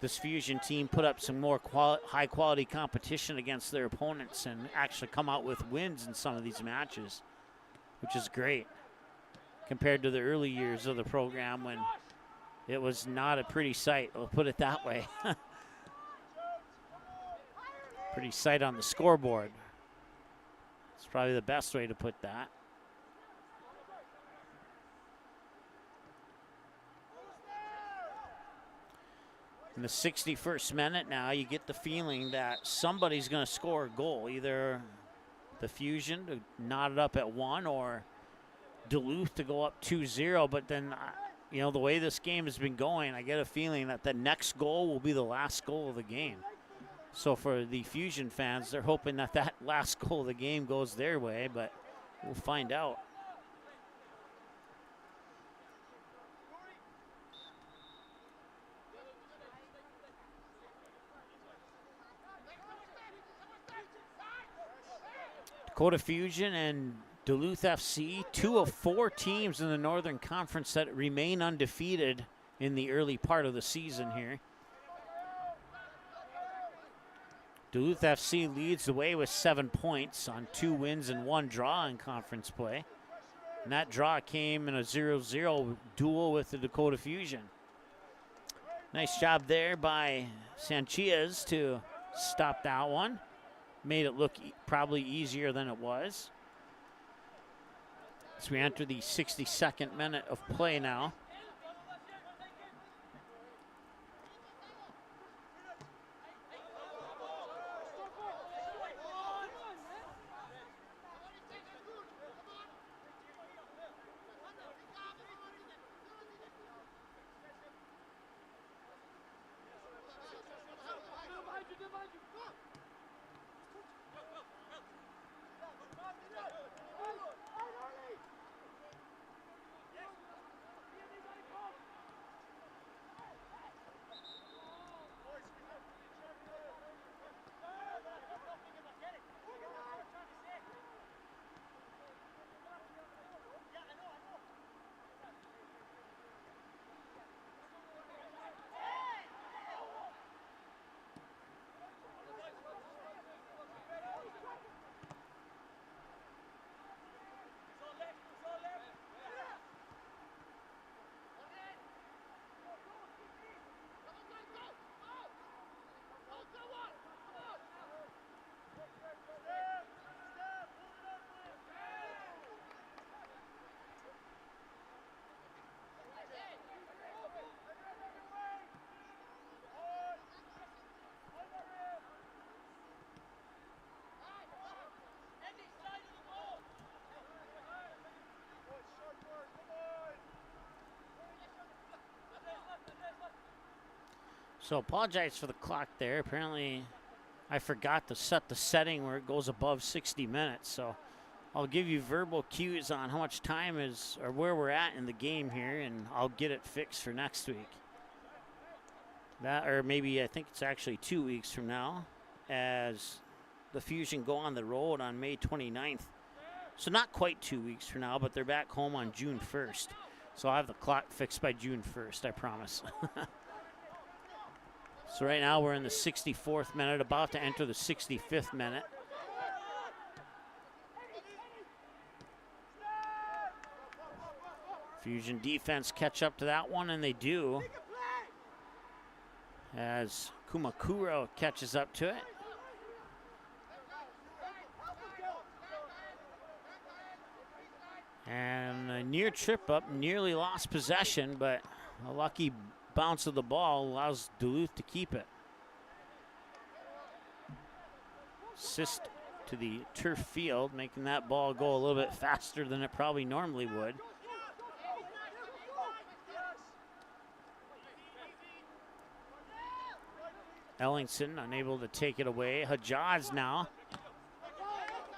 this Fusion team put up some more high-quality competition against their opponents and actually come out with wins in some of these matches, which is great compared to the early years of the program when it was not a pretty sight. We'll put it that way. Pretty sight on the scoreboard. It's probably the best way to put that. In the 61st minute now, you get the feeling that somebody's going to score a goal. Either the Fusion to knot it up at 1 or Duluth to go up 2-0. But then, you know, the way this game has been going, I get a feeling that the next goal will be the last goal of the game. So for the Fusion fans, they're hoping that that last goal of the game goes their way, but we'll find out. Dakota Fusion and Duluth FC, 2 of 4 teams in the Northern Conference that remain undefeated in the early part of the season here. Duluth FC leads the way with 7 points on 2 wins and 1 draw in conference play. And that draw came in a 0-0 duel with the Dakota Fusion. Nice job there by Sanchez to stop that one. Made it look probably easier than it was. As we enter the 62nd minute of play now. So apologize for the clock there. Apparently I forgot to set the setting where it goes above 60 minutes. So I'll give you verbal cues on how much time is or where we're at in the game here, and I'll get it fixed for next week. That, or maybe I think it's actually 2 weeks from now, as the Fusion go on the road on May 29th. So not quite 2 weeks from now, but they're back home on June 1st. So I'll have the clock fixed by June 1st, I promise. So right now we're in the 64th minute, about to enter the 65th minute. Fusion defense catch up to that one, and they do, as Kumakuro catches up to it. And a near trip up, nearly lost possession, but a lucky bounce of the ball allows Duluth to keep it. Assist to the turf field, making that ball go a little bit faster than it probably normally would. Ellingson unable to take it away. Hajaz now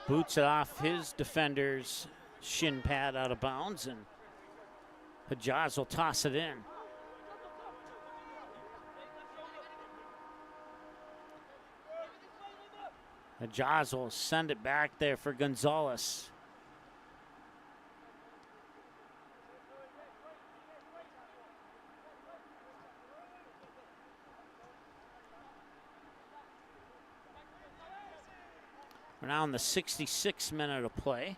boots it off his defender's shin pad out of bounds, and Hajaz will toss it in. Hajaz will send it back there for Gonzalez. We're now in the 66th minute of play.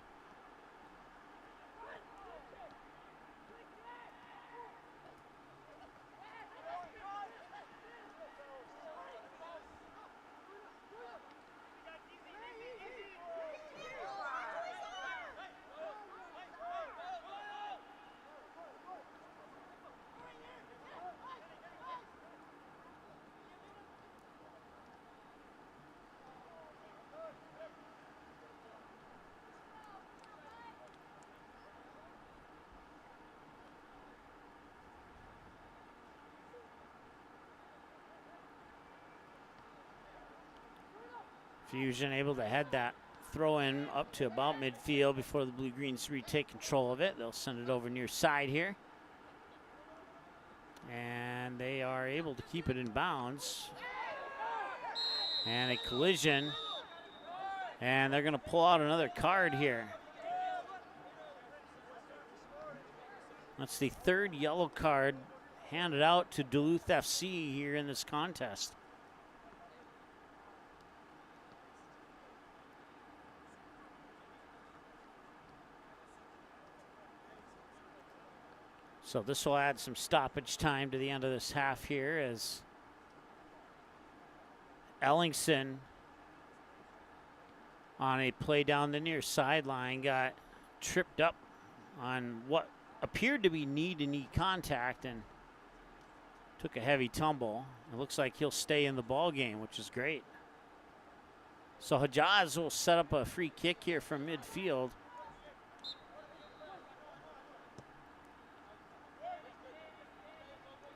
Fusion able to head that throw in up to about midfield before the Blue Greens retake control of it. They'll send it over near side here. And they are able to keep it in bounds. And a collision. And they're going to pull out another card here. That's the third yellow card handed out to Duluth FC here in this contest. So this will add some stoppage time to the end of this half here as Ellingson on a play down the near sideline got tripped up on what appeared to be knee-to-knee contact and took a heavy tumble. It looks like he'll stay in the ball game, which is great. So Hajaz will set up a free kick here from midfield.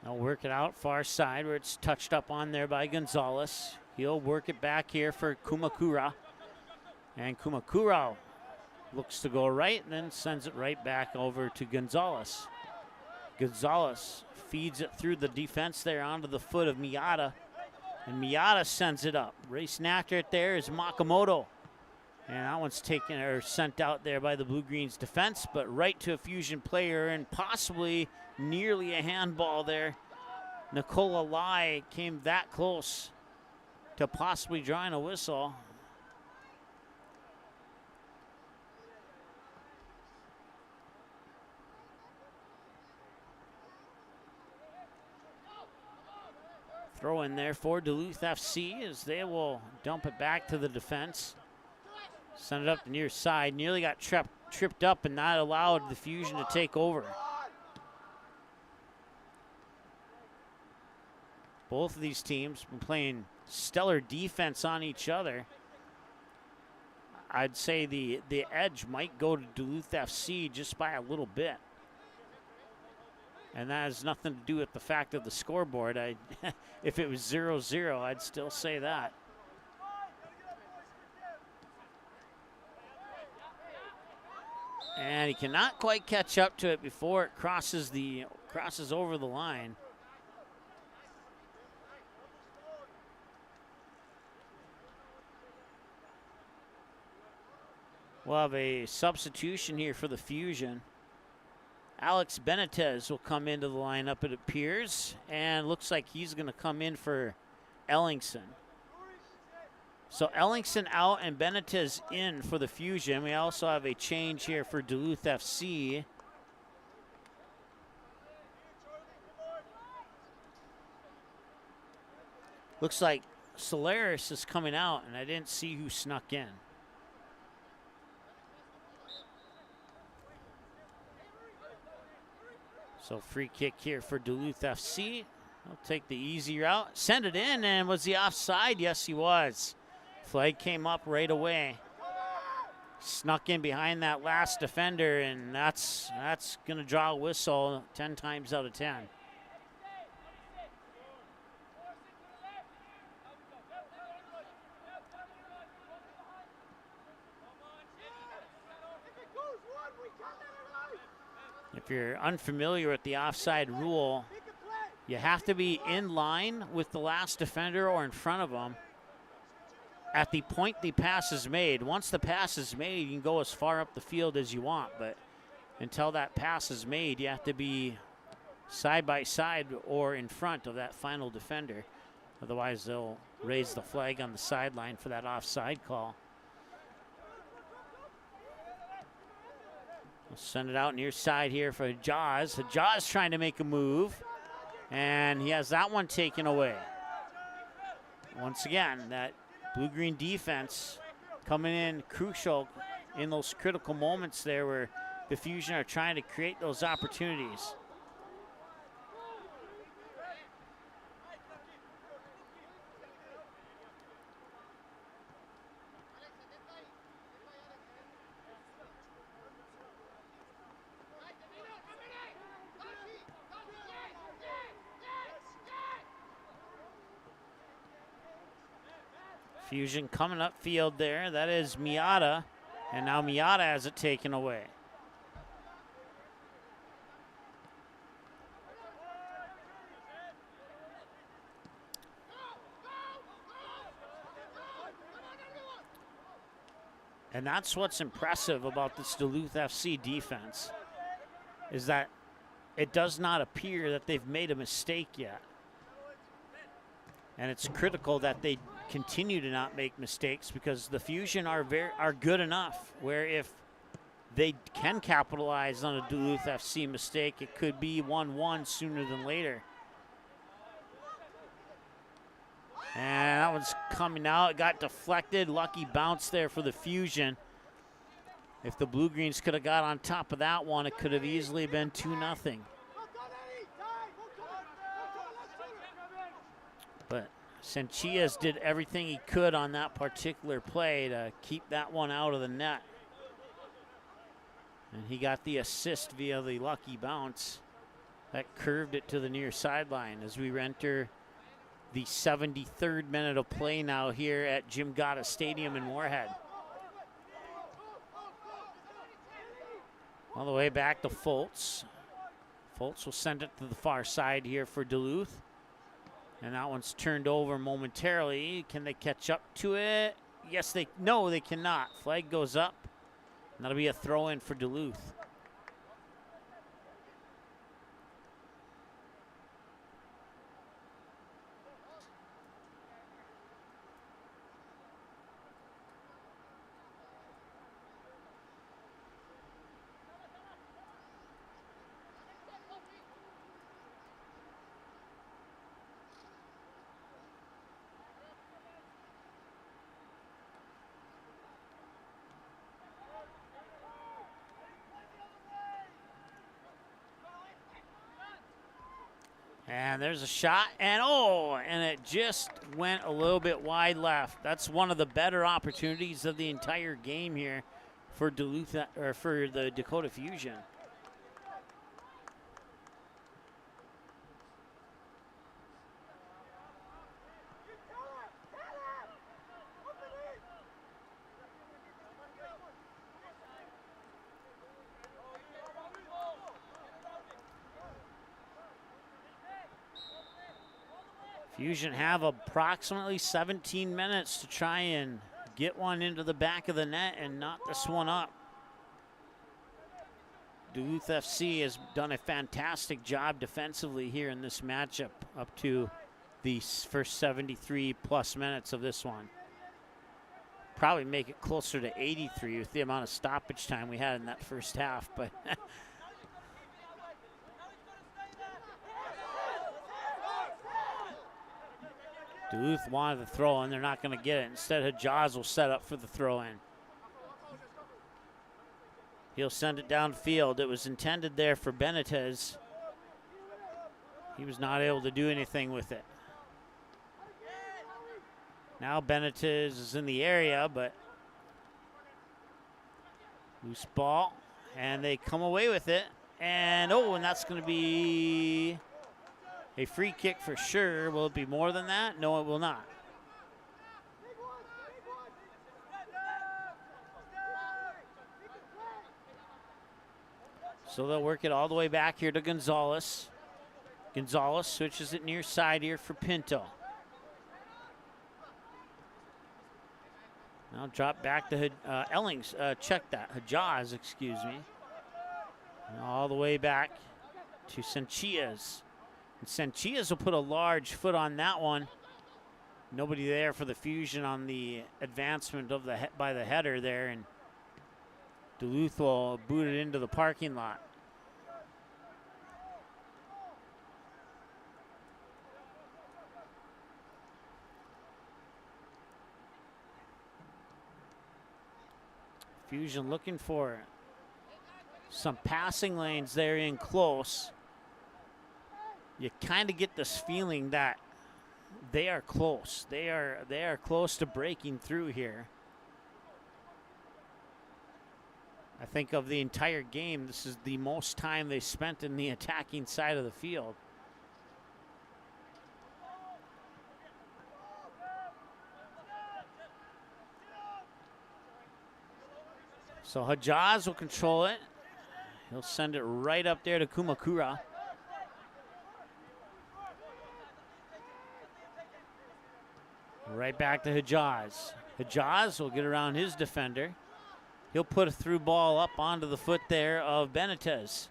They'll work it out far side where it's touched up on there by Gonzalez. He'll work it back here for Kumakura. And Kumakura looks to go right and then sends it right back over to Gonzalez. Gonzalez feeds it through the defense there onto the foot of Miata. And Miata sends it up. Racing after it there is Makamoto. And that one's taken or sent out there by the Blue Greens defense, but right to a Fusion player and possibly nearly a handball there. Nicola Lai came that close to possibly drawing a whistle. Throw in there for Duluth FC as they will dump it back to the defense. Send it up the near side. Nearly got tripped up and not allowed the Fusion to take over. Both of these teams been playing stellar defense on each other. I'd say the edge might go to Duluth FC just by a little bit. And that has nothing to do with the fact of the scoreboard. If it was 0-0, I'd still say that. And he cannot quite catch up to it before it crosses over the line. We'll have a substitution here for the Fusion. Alex Benitez will come into the lineup, it appears, and looks like he's going to come in for Ellingson. So Ellingson out and Benitez in for the Fusion. We also have a change here for Duluth FC. Looks like Solaris is coming out, and I didn't see who snuck in. So free kick here for Duluth FC. He'll take the easy route. Send it in, and was he offside? Yes, he was. Flag came up right away. Snuck in behind that last defender, and that's going to draw a whistle 10 times out of 10. If you're unfamiliar with the offside rule, you have to be in line with the last defender or in front of them at the point the pass is made. Once the pass is made, you can go as far up the field as you want, but until that pass is made, you have to be side by side or in front of that final defender. Otherwise, they'll raise the flag on the sideline for that offside call. We'll send it out near side here for Jaws. Jaws trying to make a move, and he has that one taken away. Once again, that blue-green defense coming in crucial in those critical moments there where the Fusion are trying to create those opportunities. Fusion coming up field there. That is Miata. And now Miata has it taken away. And that's what's impressive about this Duluth FC defense, is that it does not appear that they've made a mistake yet. And it's critical that they continue to not make mistakes, because the Fusion are good enough where if they can capitalize on a Duluth FC mistake, it could be 1-1 sooner than later. And that one's coming out. It got deflected. Lucky bounce there for the Fusion. If the Blue Greens could have got on top of that one, it could have easily been 2-0. But Sanchillas did everything he could on that particular play to keep that one out of the net. And he got the assist via the lucky bounce that curved it to the near sideline as we enter the 73rd minute of play now here at Jim Gata Stadium in Moorhead. All the way back to Foltz. Foltz will send it to the far side here for Duluth. And that one's turned over momentarily. Can they catch up to it? Yes, no, they cannot. Flag goes up. And that'll be a throw in for Duluth. And there's a shot, and it just went a little bit wide left. That's one of the better opportunities of the entire game here for Duluth, or for the Dakota Fusion. Fusion have approximately 17 minutes to try and get one into the back of the net and knock this one up. Duluth FC has done a fantastic job defensively here in this matchup up to the first 73 plus minutes of this one. Probably make it closer to 83 with the amount of stoppage time we had in that first half, but Duluth wanted the throw in. They're not going to get it. Instead, Jaws will set up for the throw in. He'll send it downfield. It was intended there for Benitez. He was not able to do anything with it. Now Benitez is in the area, but loose ball, and they come away with it. And that's going to be a free kick for sure. Will it be more than that? No, it will not. So they'll work it all the way back here to Gonzalez. Gonzalez switches it near side here for Pinto. Now drop back to Ellings. Check that. Hajaz, excuse me. And all the way back to Sanchez. And Sanchez will put a large foot on that one. Nobody there for the Fusion on the advancement of by the header there, and Duluth will boot it into the parking lot. Fusion looking for some passing lanes there in close. You kind of get this feeling that they are close. They are close to breaking through here. I think of the entire game, this is the most time they spent in the attacking side of the field. So Hajaz will control it. He'll send it right up there to Kumakura. Right back to Hajaz. Hajaz will get around his defender. He'll put a through ball up onto the foot there of Benitez.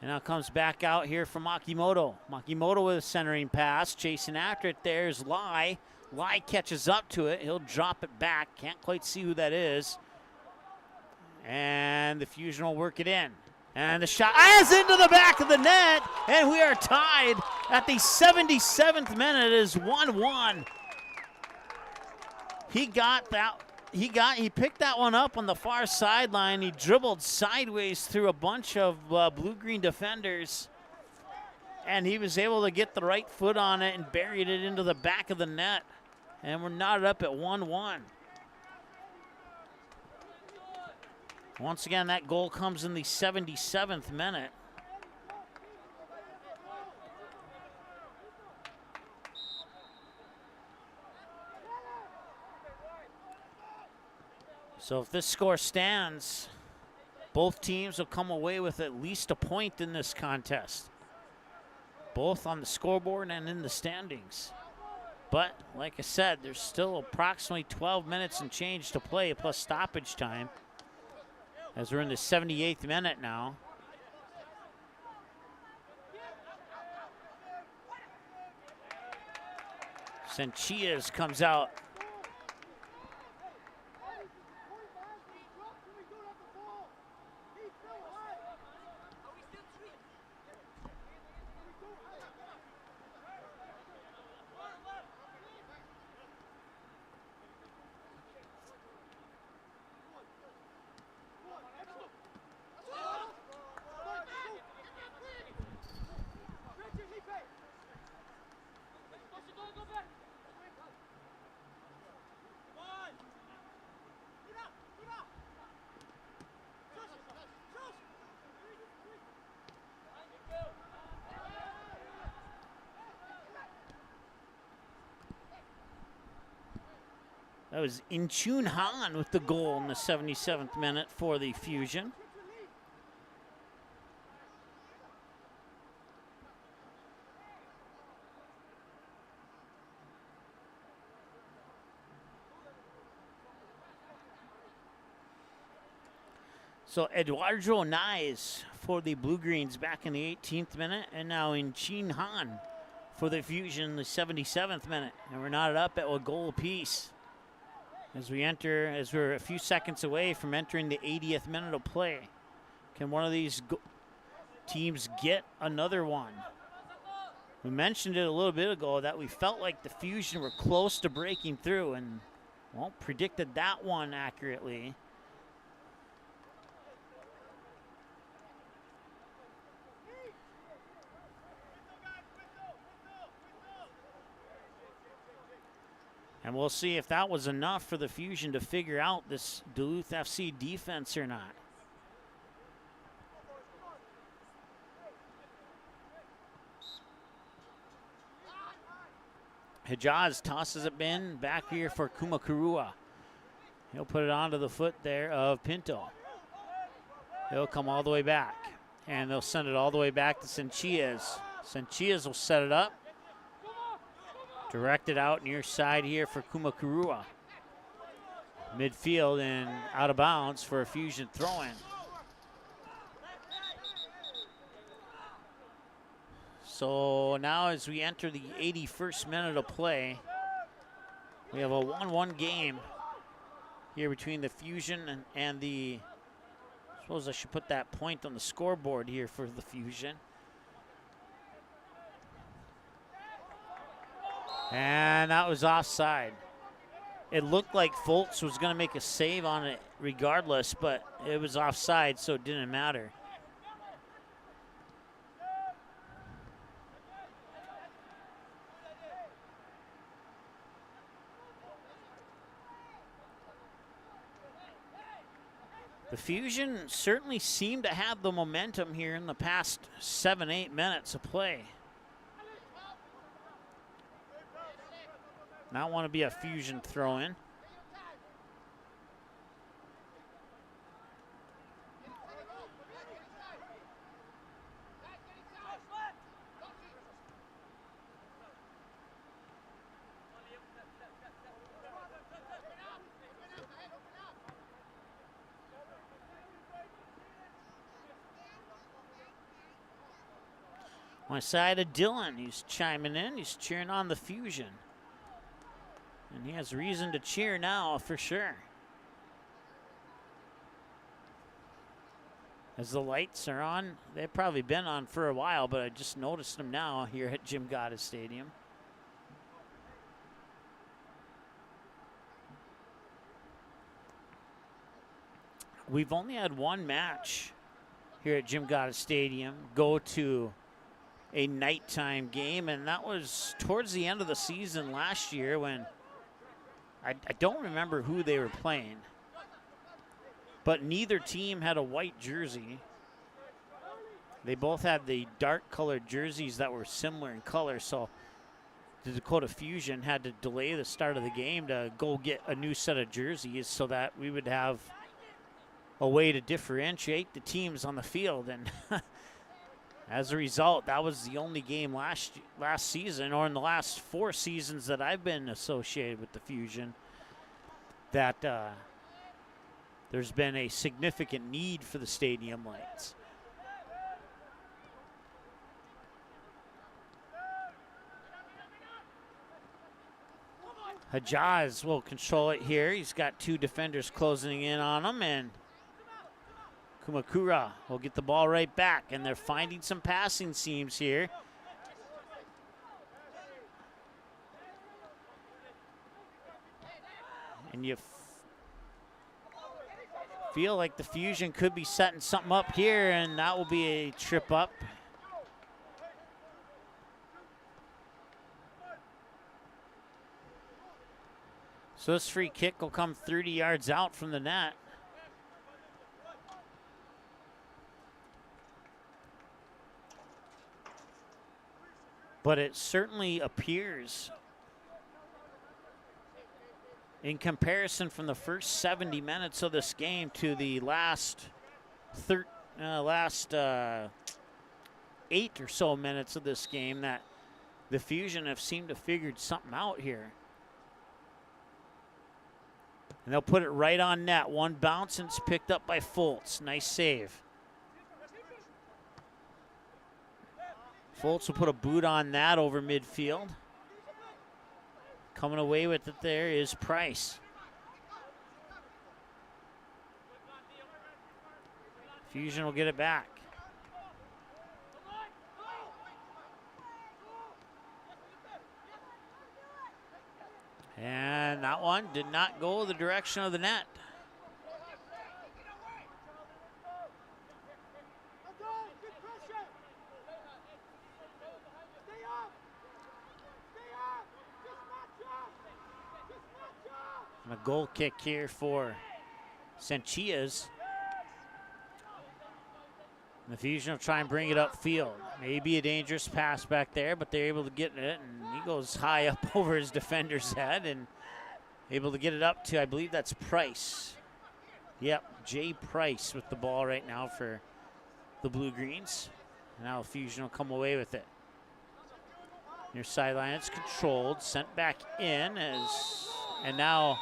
And now comes back out here for Makimoto. Makimoto with a centering pass. Chasing after it, there's Lai. Lai catches up to it. He'll drop it back. Can't quite see who that is. And the Fusion will work it in. And the shot is into the back of the net. And we are tied at the 77th minute. It is 1-1. He picked that one up on the far sideline. He dribbled sideways through a bunch of blue-green defenders. And he was able to get the right foot on it and buried it into the back of the net. And we're knotted up at 1-1. Once again, that goal comes in the 77th minute. So if this score stands, both teams will come away with at least a point in this contest, both on the scoreboard and in the standings. But like I said, there's still approximately 12 minutes and change to play plus stoppage time, as we're in the 78th minute now. Sanchez comes out. That was In-Chun Han with the goal in the 77th minute for the Fusion. So Eduardo Nais for the Blue Greens back in the 18th minute, and now In-Chun Han for the Fusion in the 77th minute. And we're knotted up at a goal apiece as we're a few seconds away from entering the 80th minute of play. Can one of these teams get another one? We mentioned it a little bit ago that we felt like the Fusion were close to breaking through, and, well, predicted that one accurately. And we'll see if that was enough for the Fusion to figure out this Duluth FC defense or not. Hajaz tosses it in back here for Kumakurua. He'll put it onto the foot there of Pinto. They'll come all the way back, and they'll send it all the way back to Sanchez. Sanchez will set it up. Direct it out near side here for Kumakurua. Midfield and out of bounds for a Fusion throw-in. So now as we enter the 81st minute of play, we have a 1-1 game here between the Fusion and the, I suppose I should put that point on the scoreboard here for the Fusion. And that was offside. It looked like Foltz was going to make a save on it regardless, but it was offside, so it didn't matter. The Fusion certainly seemed to have the momentum here in the past 7-8 minutes of play. Not want to be a Fusion throw-in. My side of Dylan, he's chiming in, he's cheering on the Fusion. And he has reason to cheer now for sure. As the lights are on, they've probably been on for a while, but I just noticed them now here at Jim Gaddis Stadium. We've only had one match here at Jim Gaddis Stadium go to a nighttime game, and that was towards the end of the season last year when I don't remember who they were playing, but neither team had a white jersey. They both had the dark colored jerseys that were similar in color, so the Dakota Fusion had to delay the start of the game to go get a new set of jerseys so that we would have a way to differentiate the teams on the field. And as a result, that was the only game last season, or in the last 4 seasons that I've been associated with the Fusion, that there's been a significant need for the stadium lights. Hajaz will control it here. He's got 2 defenders closing in on him, and Kumakura will get the ball right back, and they're finding some passing seams here. And you feel like the Fusion could be setting something up here, and that will be a trip up. So this free kick will come 30 yards out from the net. But it certainly appears, in comparison from the first 70 minutes of this game to the last 8 or so minutes of this game, that the Fusion have seemed to have figured something out here. And they'll put it right on net. One bounce, and it's picked up by Foltz. Nice save. Foltz will put a boot on that over midfield. Coming away with it there is Price. Fusion will get it back. And that one did not go the direction of the net. And a goal kick here for Sanchez. And the Fusion will try and bring it upfield. Maybe a dangerous pass back there, but they're able to get it, and he goes high up over his defender's head and able to get it up to, I believe that's Price. Yep, Jay Price with the ball right now for the Blue Greens. Now Fusion will come away with it. Near sideline, it's controlled, sent back in and now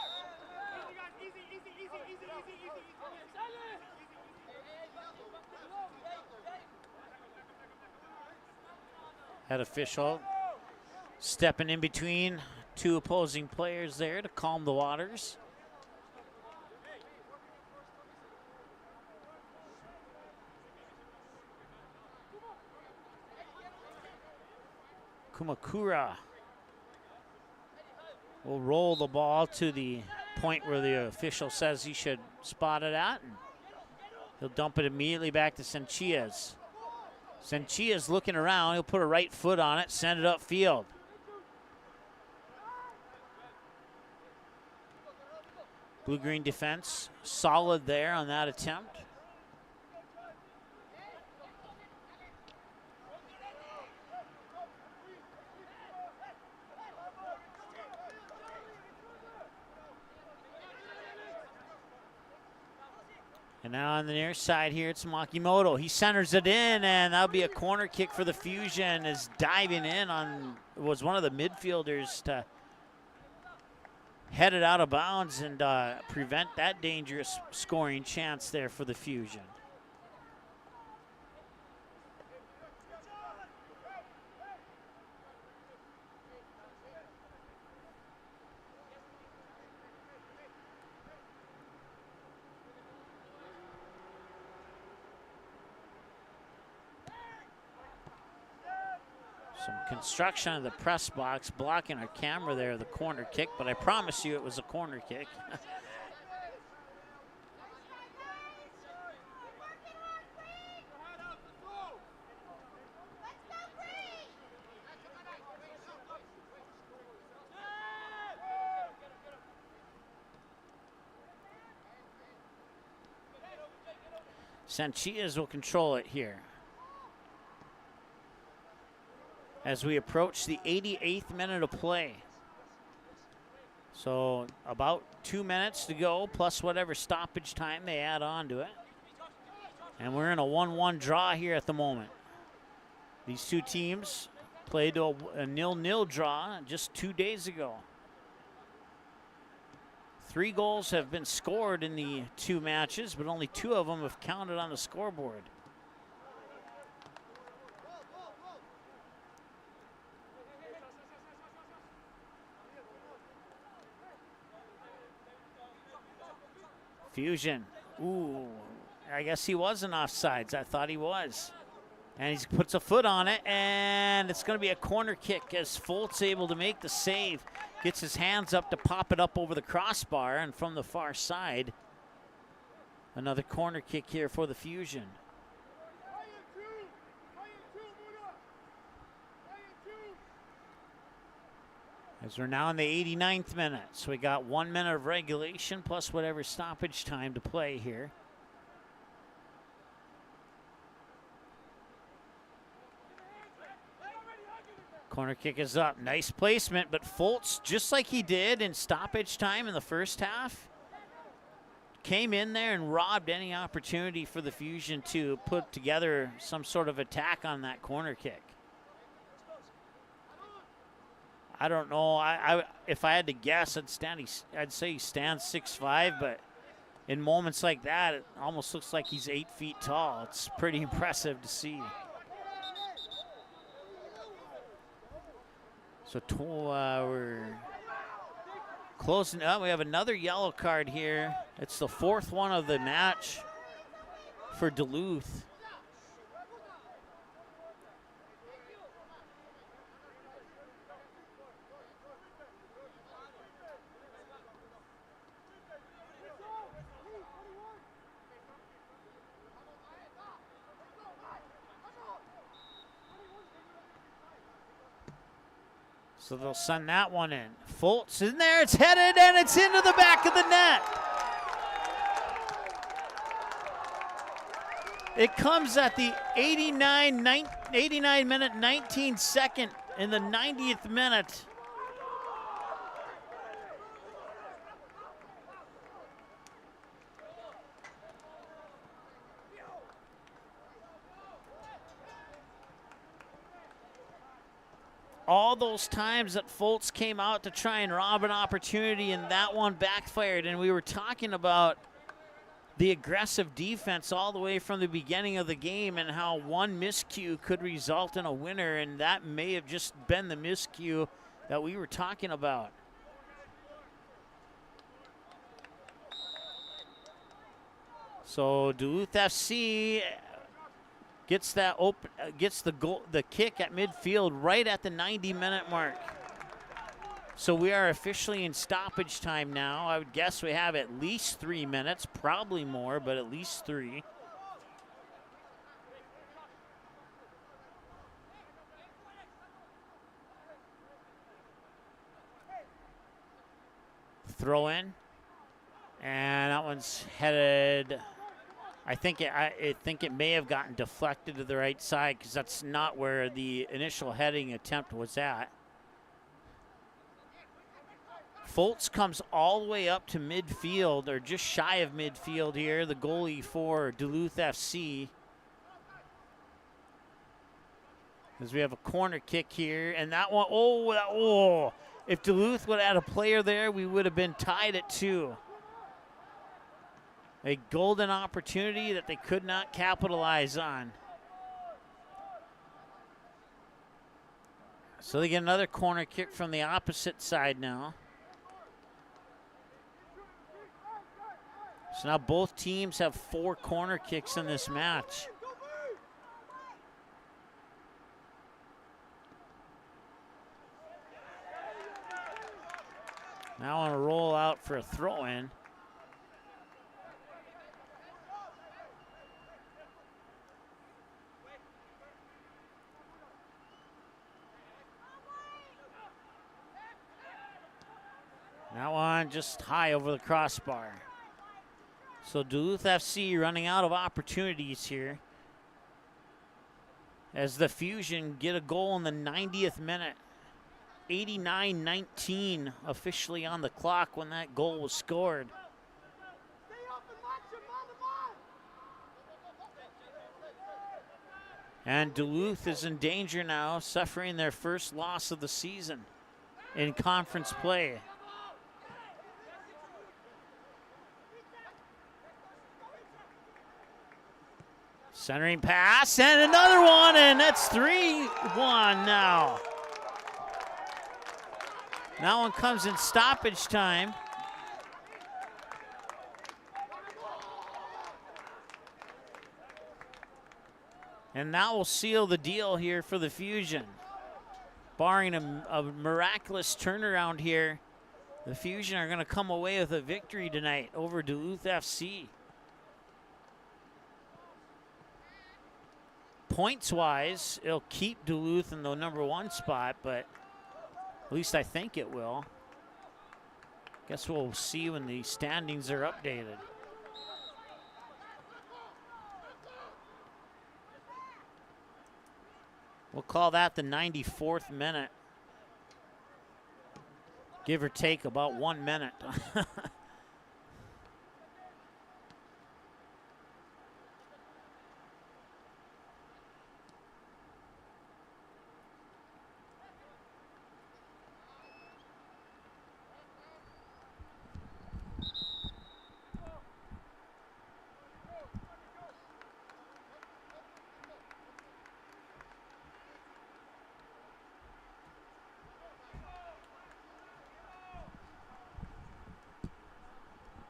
head official stepping in between two opposing players there to calm the waters. Kumakura will roll the ball to the point where the official says he should spot it at, and he'll dump it immediately back to Senchias. Senchias looking around, he'll put a right foot on it, send it upfield. Blue-green defense solid there on that attempt. And now on the near side here, it's Makimoto. He centers it in, and that'll be a corner kick for the Fusion. Is diving in on, was one of the midfielders to head it out of bounds and prevent that dangerous scoring chance there for the Fusion. Some construction of the press box blocking our camera there, the corner kick, but I promise you it was a corner kick. Sanchias will control it here. As we approach the 88th minute of play. So about 2 minutes to go, plus whatever stoppage time they add on to it. And we're in a 1-1 draw here at the moment. These two teams played a 0-0 draw just 2 days ago. 3 goals have been scored in the 2 matches, but only 2 of them have counted on the scoreboard. Fusion, ooh, I guess he wasn't offsides. I thought he was. And he puts a foot on it, and it's going to be a corner kick as Folt's able to make the save. Gets his hands up to pop it up over the crossbar, and from the far side, another corner kick here for the Fusion. As we're now in the 89th minute, so we got 1 minute of regulation plus whatever stoppage time to play here. Corner kick is up. Nice placement, but Foltz, just like he did in stoppage time in the first half, came in there and robbed any opportunity for the Fusion to put together some sort of attack on that corner kick. I don't know. If I had to guess, I'd say he stands 6'5", but in moments like that, it almost looks like he's 8 feet tall. It's pretty impressive to see. So we're closing up. We have another yellow card here. It's the 4th one of the match for Duluth. So they'll send that one in. Foltz in there, it's headed, and it's into the back of the net. It comes at the 89 minute, 19 second in the 90th minute. all those times that Fultz came out to try and rob an opportunity, and that one backfired. And we were talking about the aggressive defense all the way from the beginning of the game and how one miscue could result in a winner, and that may have just been the miscue that we were talking about. So Duluth FC gets that gets the goal, the kick at midfield right at the 90-minute mark. So we are officially in stoppage time now. I would guess we have at least 3 minutes, probably more, but at least 3. Throw in, and that one's headed. I think it may have gotten deflected to the right side because that's not where the initial heading attempt was at. Fultz comes all the way up to midfield, or just shy of midfield here, the goalie for Duluth FC. As we have a corner kick here, and that one, oh, if Duluth would have had a player there, we would have been tied at 2. A golden opportunity that they could not capitalize on. So they get another corner kick from the opposite side now. So now both teams have 4 corner kicks in this match. Now on a roll out for a throw-in. That one just high over the crossbar. So Duluth FC running out of opportunities here as the Fusion get a goal in the 90th minute. 89-19 officially on the clock when that goal was scored. And Duluth is in danger now, suffering their first loss of the season in conference play. Centering pass, and another one, and that's 3-1 now. That one comes in stoppage time. And that will seal the deal here for the Fusion. Barring a miraculous turnaround here, the Fusion are going to come away with a victory tonight over Duluth FC. Points-wise, it'll keep Duluth in the #1 spot, but at least I think it will. Guess we'll see when the standings are updated. We'll call that the 94th minute. Give or take about 1 minute.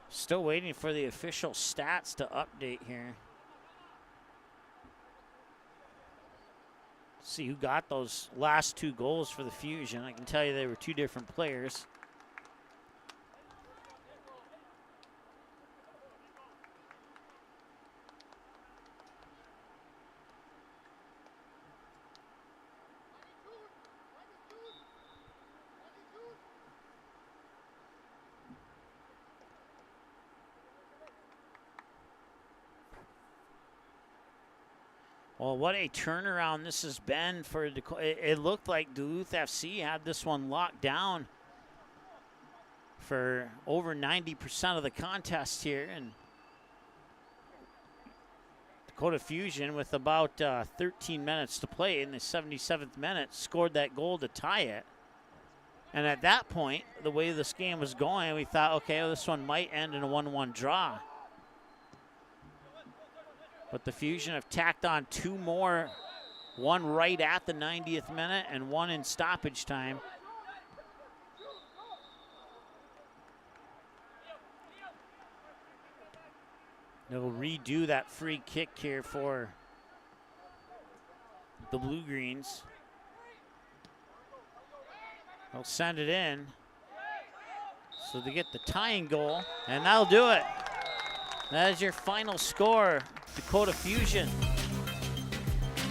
Still waiting for the official stats to update here. See who got those last 2 goals for the Fusion. I can tell you they were 2 different players. Well, what a turnaround this has been for Dakota. It looked like Duluth FC had this one locked down for over 90% of the contest here. And Dakota Fusion, with about 13 minutes to play in the 77th minute, scored that goal to tie it. And at that point, the way this game was going, we thought, okay, well, this one might end in a 1-1 draw. But the Fusion have tacked on 2 more, one right at the 90th minute and one in stoppage time. They'll redo that free kick here for the Blue Greens. They'll send it in. So they get the tying goal, and that'll do it. That is your final score. Dakota Fusion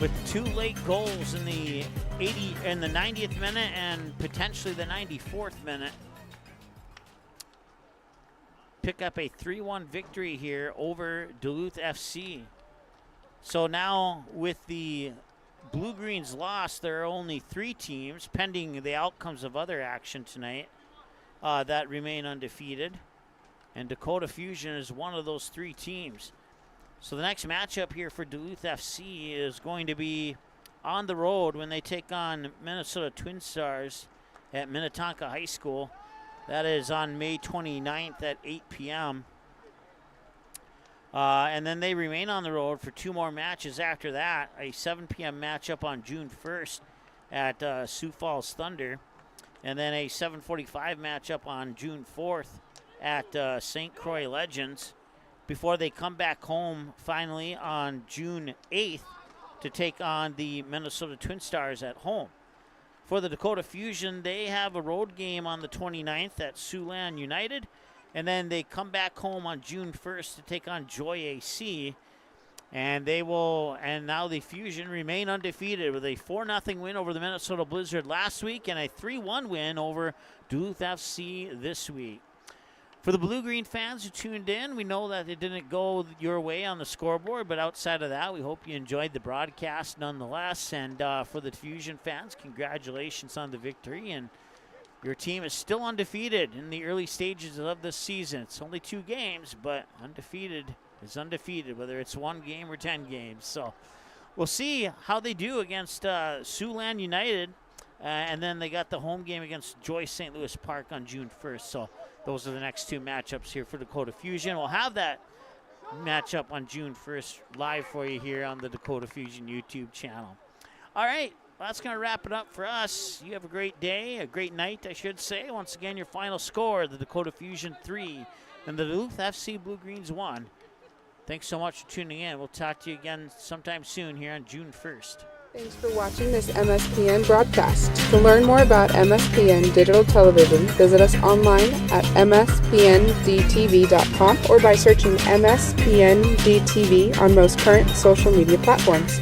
with 2 late goals in the 90th minute and potentially the 94th minute. Pick up a 3-1 victory here over Duluth FC. So now with the Blue Greens loss, there are only 3 teams, pending the outcomes of other action tonight, that remain undefeated. And Dakota Fusion is one of those 3 teams. So the next matchup here for Duluth FC is going to be on the road when they take on Minnesota Twin Stars at Minnetonka High School. That is on May 29th at 8 p.m. And then they remain on the road for 2 more matches after that. A 7 p.m. matchup on June 1st at Sioux Falls Thunder. And then a 7:45 matchup on June 4th at St. Croix Legends, before they come back home finally on June 8th to take on the Minnesota Twin Stars at home. For the Dakota Fusion, they have a road game on the 29th at Siouxland United, and then they come back home on June 1st to take on Joy AC, and now the Fusion remain undefeated with a 4-0 win over the Minnesota Blizzard last week and a 3-1 win over Duluth FC this week. For the Blue-Green fans who tuned in, we know that it didn't go your way on the scoreboard, but outside of that, we hope you enjoyed the broadcast nonetheless. And for the Fusion fans, congratulations on the victory. And your team is still undefeated in the early stages of this season. It's only 2 games, but undefeated is undefeated, whether it's 1 game or 10 games. So we'll see how they do against Siouxland United. And then they got the home game against Joy St. Louis Park on June 1st. So those are the next 2 matchups here for Dakota Fusion. We'll have that matchup on June 1st live for you here on the Dakota Fusion YouTube channel. All right, well, that's going to wrap it up for us. You have a great day, a great night, I should say. Once again, your final score, the Dakota Fusion 3 and the Duluth FC Blue Greens 1. Thanks so much for tuning in. We'll talk to you again sometime soon here on June 1st. Thanks for watching this MSPN broadcast. To learn more about MSPN Digital Television, visit us online at mspndtv.com or by searching MSPN DTV on most current social media platforms.